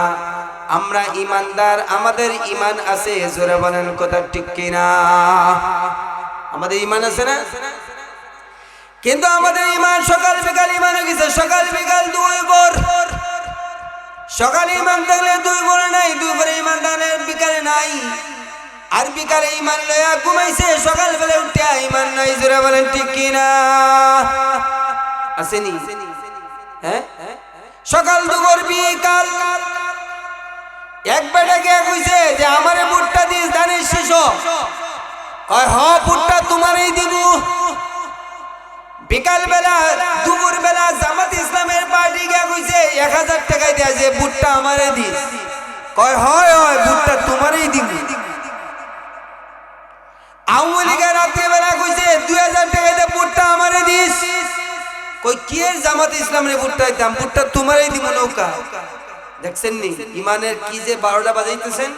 আমরা ঈমানদার, আমাদের ঈমান আছে। জোরে বলেন কথা ঠিক কিনা? আমাদের ঈমান আছে না? কিন্তু আমাদের ঈমান সকাল বিকাল ঈমান হয়ে গেছে। সকাল বিকাল 2 বার। সকালে ঈমান থাকলে 2 বার নাই, 2 বার ঈমান থাকলে বিকালে নাই। আর বিকালে ঈমান লইয়া ঘুমাইছে, সকাল বেলা উঠে ঈমান নাই। জোরে বলেন ঠিক কিনা? আসেনি? হ্যাঁ, সকাল 2 বার বিকাল। এক বেটাকে কইছে যে আমারে ভুট্টা দিস ধানের শীষ। কয় হ ভুট্টা তোমারই দিব। বিকাল বেলা দুপুর বেলা জামাত ইসলামের পার্টি গিয়া কইছে 1000 টাকা দেয়া যে ভুট্টা ভুট্টা আমারে দিস, কয় হয় হয় ভুট্টা তোমারই দিব। আওয়ামী লীগের রাত্রিবেলা কইছে 2000 টাকা দিয়ে ভুট্টা আমারে দিস, কই কি এর জামাত ইসলামের ভুট্টা দিতাম, ভুট্টা তোমারই দিব নৌকা। দেখছেন নি ইমানের কি যে 12টা বাজাইতেছেন।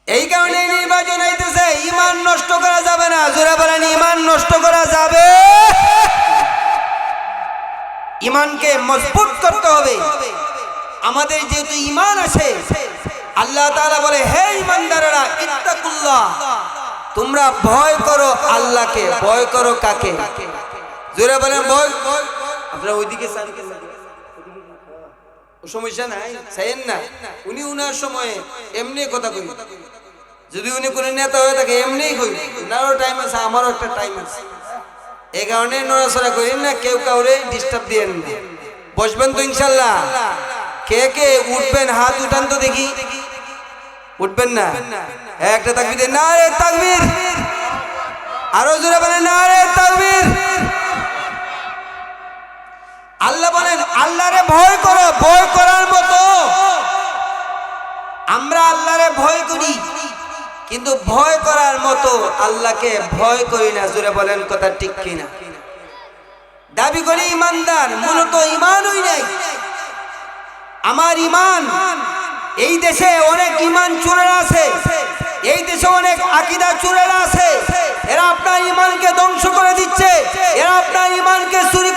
এই কারণে নির্বাচন হইতেছে, ইমান নষ্ট করা যাবে না। জোরে বলেন ইমান নষ্ট করা যাবে, ইমানকে মজবুত করতে হবে। আমাদের যেহেতু ইমান আছে, আল্লাহ তাআলা বলে হে ইমানদারেরা ইত্তাকুল্লাহ, তোমরা ভয় করো আল্লাহকে। ভয় করো কাকে? জোরে বলেন ভয়। আপনারা ওইদিকে সমস্যা নাই, চাইেন না। উনি উনার সময়ে এমনি কথা কই, যদি উনি কোনো নেতা হয়ে থাকে এমনি কই, উনারও টাইম আছে আমারও একটা টাইম আছে। এই কারণে নড়াচড়া করেন না, কেউ কাউরে ডিস্টার্ব দিয়েন না। বসবেন তো ইনশাল্লাহ? কে কে উঠবেন হাত উঠান তো দেখি। উঠবেন না? একটা তাকবীর দেন, নারে তাকবীর। আরো জোরে বলেন নারে তাকবীর। আল্লাহ বলেন আল্লাহরে ভয় করো। ভয় করার মতো আমরা আল্লাহরে ভয় করি, কিন্তু ভয় করার মতো আল্লাহকে ভয় করি না। জোরে বলেন কথা ঠিক কিনা? দাবি করি ইমানদার, মূলত ইমানই নাই। আমার ইমান, এই দেশে অনেক ইমান চোরেরা আছে, এই দেশে অনেক আকীদা চোরেরা আছে। এরা আপনার ইমানকে ধ্বংস করে দিচ্ছে, এরা আপনার ইমানকে চুরি